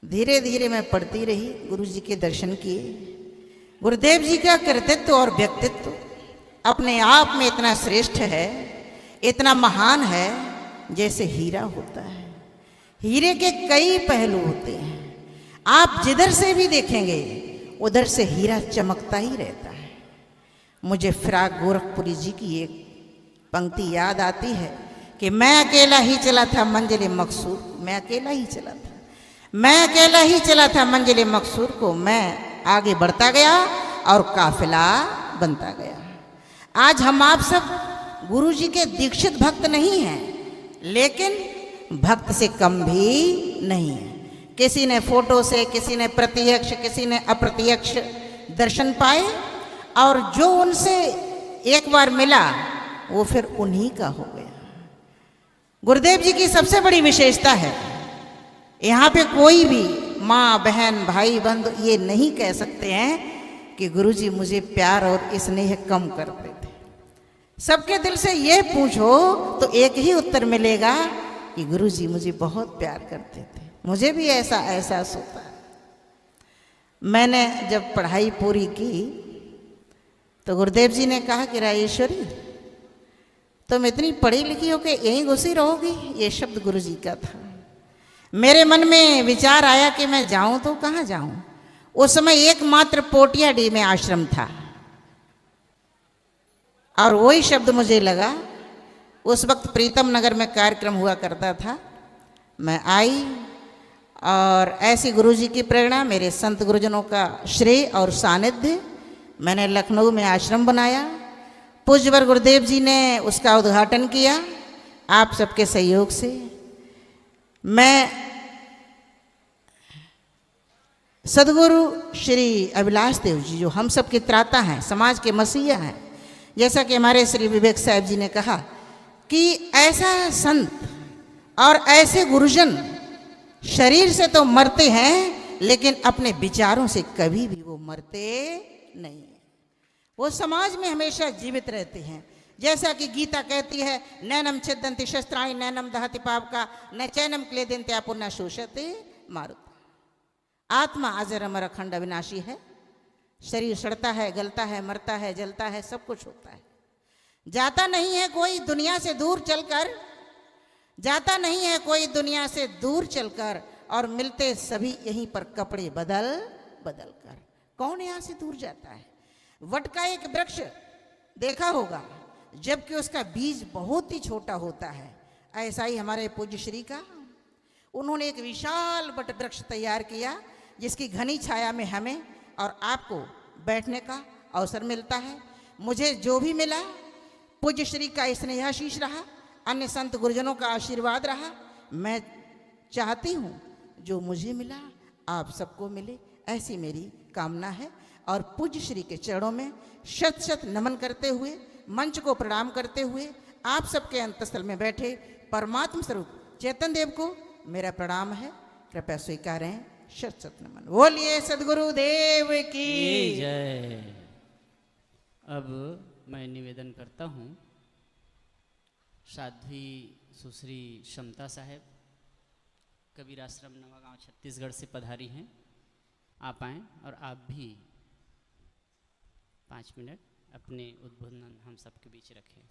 धीरे धीरे मैं पढ़ती रही, गुरु जी के दर्शन किए। गुरुदेव जी का कृतित्व और व्यक्तित्व अपने आप में इतना श्रेष्ठ है, इतना महान है, जैसे हीरा होता है। हीरे के कई पहलू होते हैं, आप जिधर से भी देखेंगे उधर से हीरा चमकता ही रहता है। मुझे फिराक गोरखपुरी जी की एक पंक्ति याद आती है कि मैं अकेला ही चला था मंजिल मकसूद, मैं अकेला ही चला था, मैं अकेला ही चला था मंजिल मकसूद को, मैं आगे बढ़ता गया और काफिला बनता गया। आज हम आप सब गुरु जी के दीक्षित भक्त नहीं हैं, लेकिन भक्त से कम भी नहीं है। किसी ने फोटो से, किसी ने प्रत्यक्ष, किसी ने अप्रत्यक्ष दर्शन पाए, और जो उनसे एक बार मिला वो फिर उन्हीं का हो गया। गुरुदेव जी की सबसे बड़ी विशेषता है, यहाँ पे कोई भी माँ, बहन, भाई, बंधु ये नहीं कह सकते हैं कि गुरु जी मुझे प्यार और स्नेह कम करते थे। सबके दिल से ये पूछो तो एक ही उत्तर मिलेगा कि गुरु जी मुझे बहुत प्यार करते थे। मुझे भी ऐसा एहसास होता है। मैंने जब पढ़ाई पूरी की तो गुरुदेव जी ने कहा कि राजेश्वरी, तुम इतनी पढ़ी लिखी हो कि यहीं घुसी रहोगी? ये शब्द गुरु जी का था। मेरे मन में विचार आया कि मैं जाऊं तो कहाँ जाऊं। उस समय एकमात्र पोटियाडी में आश्रम था, और वही शब्द मुझे लगा। उस वक्त प्रीतम नगर में कार्यक्रम हुआ करता था। मैं आई, और ऐसी गुरु जी की प्रेरणा, मेरे संत गुरुजनों का श्रेय और सानिध्य, मैंने लखनऊ में आश्रम बनाया। पूज्यवर गुरुदेव जी ने उसका उद्घाटन किया आप सबके सहयोग से। मैं सदगुरु श्री अभिलाष देव जी, जो हम सब के त्राता हैं, समाज के मसीहा हैं, जैसा कि हमारे श्री विवेक साहब जी ने कहा कि ऐसा संत और ऐसे गुरुजन शरीर से तो मरते हैं, लेकिन अपने विचारों से कभी भी वो मरते नहीं। वो समाज में हमेशा जीवित रहते हैं। जैसा कि गीता कहती है, नैनम छिदन्ति शस्त्राणि नैनम दहति पावका न चैनम क्लेदन्ति अपुन्ना शोषते मारुत। आत्मा अजर अमर अखंड अविनाशी है। शरीर सड़ता है, गलता है, मरता है, जलता है, सब कुछ होता है। जाता नहीं है कोई दुनिया से दूर चलकर, जाता नहीं है कोई दुनिया से दूर चलकर, और मिलते सभी यहीं पर कपड़े बदल बदल कर। कौन यहाँ से दूर जाता है? वट का एक वृक्ष देखा होगा, जबकि उसका बीज बहुत ही छोटा होता है। ऐसा ही हमारे पूज्य श्री का, उन्होंने एक विशाल वट वृक्ष तैयार किया, जिसकी घनी छाया में हमें और आपको बैठने का अवसर मिलता है। मुझे जो भी मिला, पूज्य श्री का स्नेहाशीष रहा, अन्य संत गुरुजनों का आशीर्वाद रहा। मैं चाहती हूँ जो मुझे मिला आप सबको मिले, ऐसी मेरी कामना है। और पूज्य श्री के चरणों में शत शत नमन करते हुए, मंच को प्रणाम करते हुए, आप सबके अंतस्थल में बैठे परमात्म स्वरूप चेतन देव को मेरा प्रणाम है, कृपया स्वीकारें। शत शत नमन। बोलिए सदगुरु देव की जय। अब मैं निवेदन करता हूँ साध्वी सुश्री क्षमता साहेब कबीर आश्रम नवागांव छत्तीसगढ़ से पधारी हैं। आप आएँ और आप भी 5 मिनट अपने उद्बोधन हम सबके बीच रखें।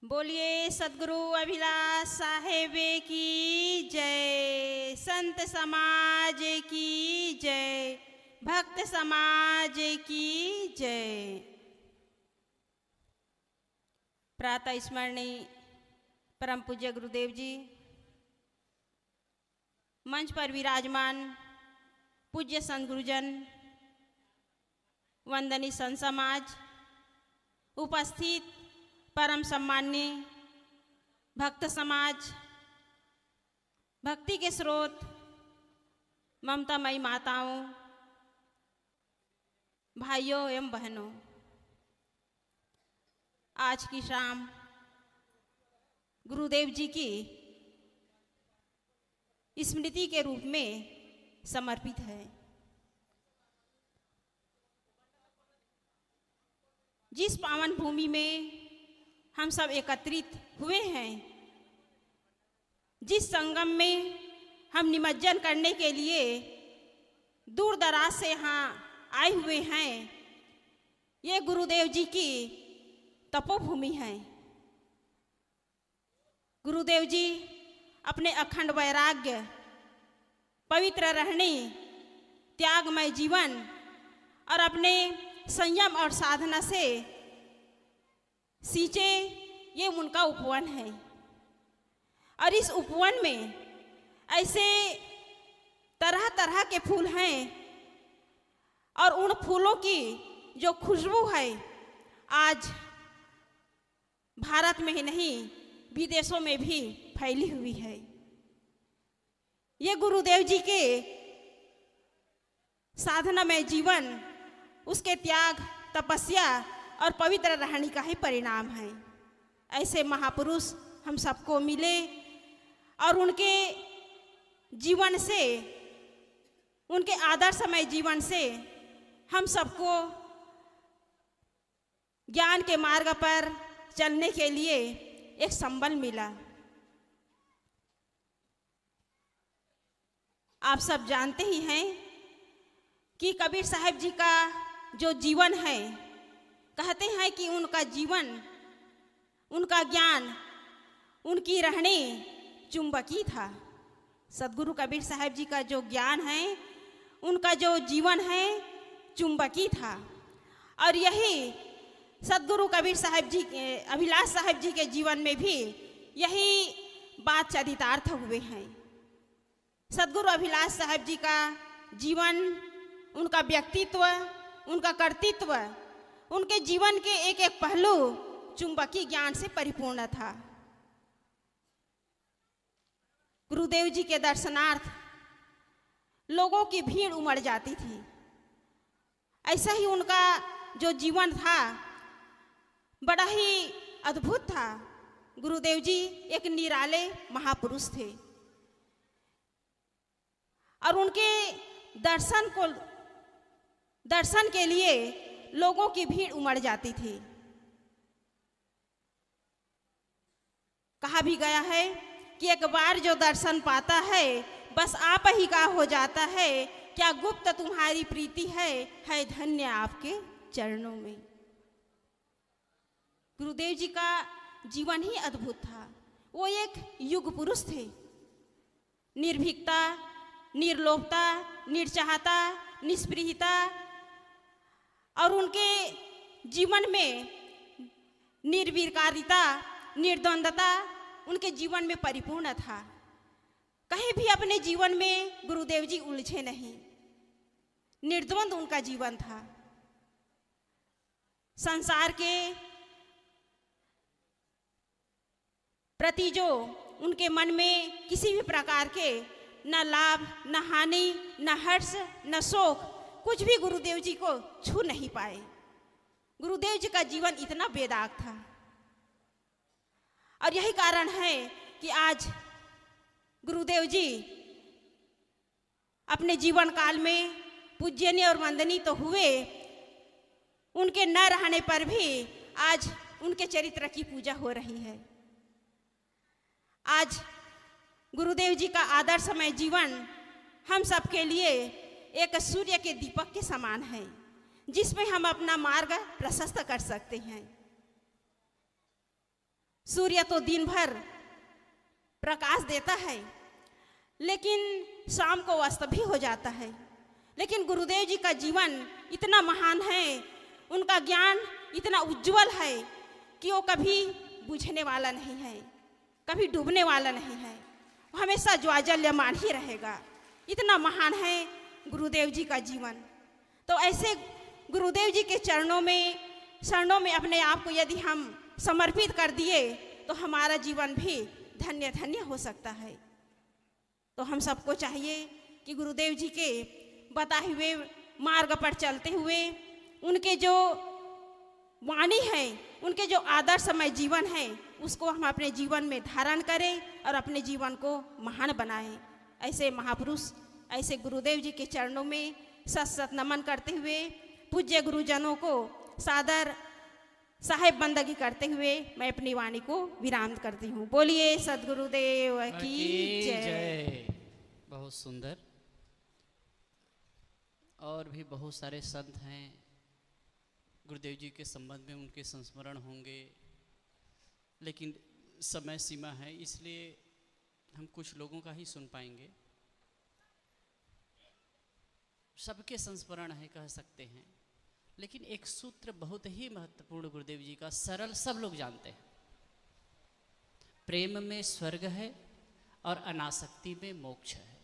बोलिए सदगुरु अभिलाष साहेब की जय, संत समाज की जय, भक्त समाज की जय। प्रातः स्मरणीय परम पूज्य गुरुदेव जी, मंच पर विराजमान पूज्य संत गुरुजन, वंदनीय संत समाज, उपस्थित परम सम्माननीय भक्त समाज, भक्ति के स्रोत, ममतामयी माताओं, भाइयों एवं बहनों, आज की शाम गुरुदेव जी की स्मृति के रूप में समर्पित है। जिस पावन भूमि में हम सब एकत्रित हुए हैं, जिस संगम में हम निमज्जन करने के लिए दूर दराज से यहाँ आए हुए हैं, ये गुरुदेव जी की तपोभूमि है। गुरुदेव जी अपने अखंड वैराग्य, पवित्र रहने, त्यागमय जीवन और अपने संयम और साधना से सींचे, ये उनका उपवन है। और इस उपवन में ऐसे तरह तरह के फूल हैं और उन फूलों की जो खुशबू है आज भारत में ही नहीं विदेशों में भी फैली हुई है। ये गुरुदेव जी के साधना में जीवन, उसके त्याग, तपस्या और पवित्र रहने का ही परिणाम है। ऐसे महापुरुष हम सबको मिले और उनके जीवन से, उनके आदर्शमय जीवन से हम सबको ज्ञान के मार्ग पर चलने के लिए एक संबल मिला। आप सब जानते ही हैं कि कबीर साहब जी का जो जीवन है, कहते हैं कि उनका जीवन, उनका ज्ञान, उनकी रहनी चुंबकी था। सदगुरु कबीर साहब जी का जो ज्ञान है, उनका जो जीवन है, चुंबकी था। और यही सदगुरु कबीर साहब जी, अभिलाष साहब जी के जीवन में भी यही बात चरितार्थ हुए हैं। सदगुरु अभिलाष साहब जी का जीवन, उनका व्यक्तित्व, उनका कर्तृत्व, उनके जीवन के एक एक पहलू चुंबकीय ज्ञान से परिपूर्ण था। गुरुदेव जी के दर्शनार्थ लोगों की भीड़ उमड़ जाती थी। ऐसा ही उनका जो जीवन था बड़ा ही अद्भुत था। गुरुदेव जी एक निराले महापुरुष थे और उनके दर्शन के लिए लोगों की भीड़ उमड़ जाती थी। कहा भी गया है कि एक बार जो दर्शन पाता है बस आप ही का हो जाता है, क्या गुप्त तुम्हारी प्रीति है धन्य आपके चरणों में। गुरुदेव जी का जीवन ही अद्भुत था। वो एक युग पुरुष थे। निर्भीकता, निर्लोभता, निर्चाहता, निष्पृहता और उनके जीवन में निर्विकारिता, निर्द्वंदता उनके जीवन में परिपूर्ण था। कहीं भी अपने जीवन में गुरुदेव जी उलझे नहीं, निर्द्वंद उनका जीवन था। संसार के प्रति जो उनके मन में किसी भी प्रकार के न लाभ, न हानि, न हर्ष, न शोक, कुछ भी गुरुदेव जी को छू नहीं पाए। गुरुदेव जी का जीवन इतना बेदाग था। और यही कारण है कि आज गुरुदेव जी अपने जीवन काल में पूज्यनीय और वंदनीय तो हुए, उनके न रहने पर भी आज उनके चरित्र की पूजा हो रही है। आज गुरुदेव जी का आदर्शमय जीवन हम सबके लिए एक सूर्य के दीपक के समान है, जिसमें हम अपना मार्ग प्रशस्त कर सकते हैं। सूर्य तो दिन भर प्रकाश देता है, लेकिन शाम को अस्त भी हो जाता है। लेकिन गुरुदेव जी का जीवन इतना महान है, उनका ज्ञान इतना उज्जवल है कि वो कभी बुझने वाला नहीं है, कभी डूबने वाला नहीं है, वो हमेशा ज्वाजल्यमान ही रहेगा। इतना महान है गुरुदेव जी का जीवन। तो ऐसे गुरुदेव जी के शरणों में अपने आप को यदि हम समर्पित कर दिए तो हमारा जीवन भी धन्य धन्य हो सकता है। तो हम सबको चाहिए कि गुरुदेव जी के बताए हुए मार्ग पर चलते हुए उनके जो वाणी है, उनके जो आदर्शमय जीवन है, उसको हम अपने जीवन में धारण करें और अपने जीवन को महान बनाएं। ऐसे महापुरुष, ऐसे गुरुदेव जी के चरणों में सत सत नमन करते हुए पूज्य गुरुजनों को सादर साहेब बंदगी करते हुए मैं अपनी वाणी को विराम करती हूँ। बोलिए सदगुरुदेव की जय। बहुत सुंदर। और भी बहुत सारे संत हैं, गुरुदेव जी के संबंध में उनके संस्मरण होंगे, लेकिन समय सीमा है, इसलिए हम कुछ लोगों का ही सुन पाएंगे। सबके संस्मरण है कह सकते हैं, लेकिन एक सूत्र बहुत ही महत्वपूर्ण गुरुदेव जी का, सरल, सब लोग जानते हैं। प्रेम में स्वर्ग है और अनासक्ति में मोक्ष है।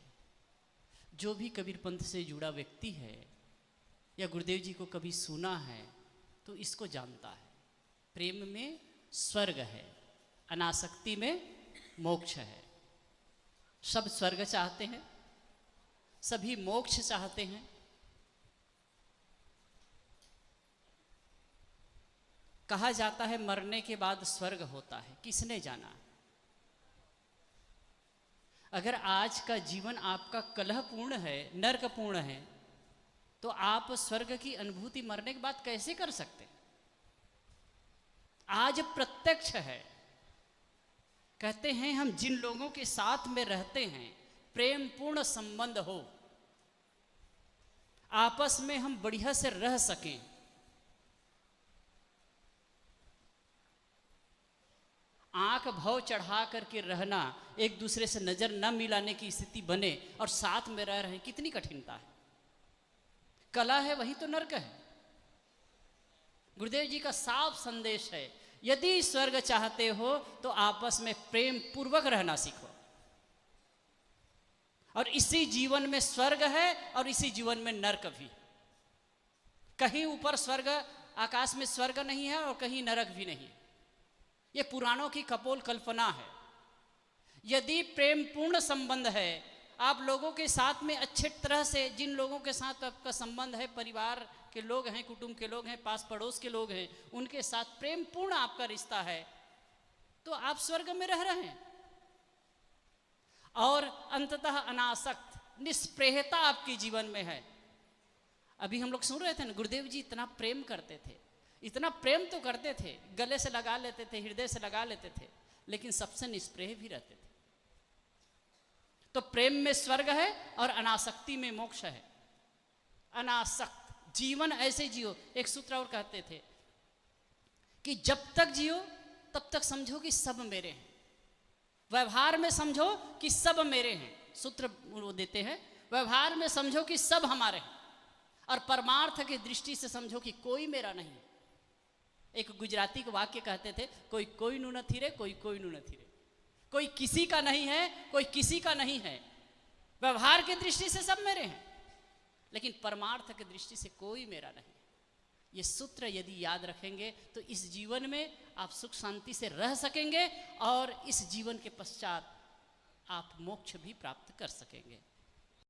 जो भी कबीर पंथ से जुड़ा व्यक्ति है या गुरुदेव जी को कभी सुना है तो इसको जानता है। प्रेम में स्वर्ग है, अनासक्ति में मोक्ष है। सब स्वर्ग चाहते हैं, सभी मोक्ष चाहते हैं। कहा जाता है मरने के बाद स्वर्ग होता है, किसने जाना। अगर आज का जीवन आपका कलहपूर्ण है, नरकपूर्ण है, तो आप स्वर्ग की अनुभूति मरने के बाद कैसे कर सकते। आज प्रत्यक्ष है। कहते हैं हम जिन लोगों के साथ में रहते हैं, प्रेम पूर्ण संबंध हो, आपस में हम बढ़िया से रह सकें, आंख भव चढ़ा करके रहना, एक दूसरे से नजर न मिलाने की स्थिति बने और साथ में रह रहे हैं, कितनी कठिनता है। कला है वही तो नर्क है। गुरुदेव जी का साफ संदेश है, यदि स्वर्ग चाहते हो तो आपस में प्रेम पूर्वक रहना सीखो। और इसी जीवन में स्वर्ग है और इसी जीवन में नरक भी। कहीं ऊपर स्वर्ग, आकाश में स्वर्ग नहीं है और कहीं नरक भी नहीं है। ये पुराणों की कपोल कल्पना है। यदि प्रेम पूर्ण संबंध है, आप लोगों के साथ में अच्छे तरह से, जिन लोगों के साथ आपका संबंध है, परिवार के लोग हैं, कुटुंब के लोग हैं, पास पड़ोस के लोग हैं, उनके साथ प्रेम पूर्ण आपका रिश्ता है, तो आप स्वर्ग में रह रहे हैं। और अंततः अनासक्त, निष्प्रेयता आपके जीवन में है। अभी हम लोग सुन रहे थे ना, गुरुदेव जी इतना प्रेम करते थे, इतना प्रेम तो करते थे, गले से लगा लेते थे, हृदय से लगा लेते थे, लेकिन सबसे निष्प्रेय भी रहते थे। तो प्रेम में स्वर्ग है और अनासक्ति में मोक्ष है। अनासक्त जीवन ऐसे जियो। एक सूत्र और कहते थे कि जब तक जियो तब तक समझो कि सब मेरे हैं। व्यवहार में समझो कि सब मेरे हैं। सूत्र वो देते हैं, व्यवहार में समझो कि सब हमारे हैं, और परमार्थ की दृष्टि से समझो कि कोई मेरा नहीं। एक गुजराती को वाक्य कहते थे, कोई कोई नू न थी रे, कोई कोई नू न थी रे। कोई किसी का नहीं है, कोई किसी का नहीं है। व्यवहार की दृष्टि से सब मेरे हैं, लेकिन परमार्थ की दृष्टि से कोई मेरा नहीं। ये सूत्र यदि याद रखेंगे तो इस जीवन में आप सुख शांति से रह सकेंगे और इस जीवन के पश्चात आप मोक्ष भी प्राप्त कर सकेंगे।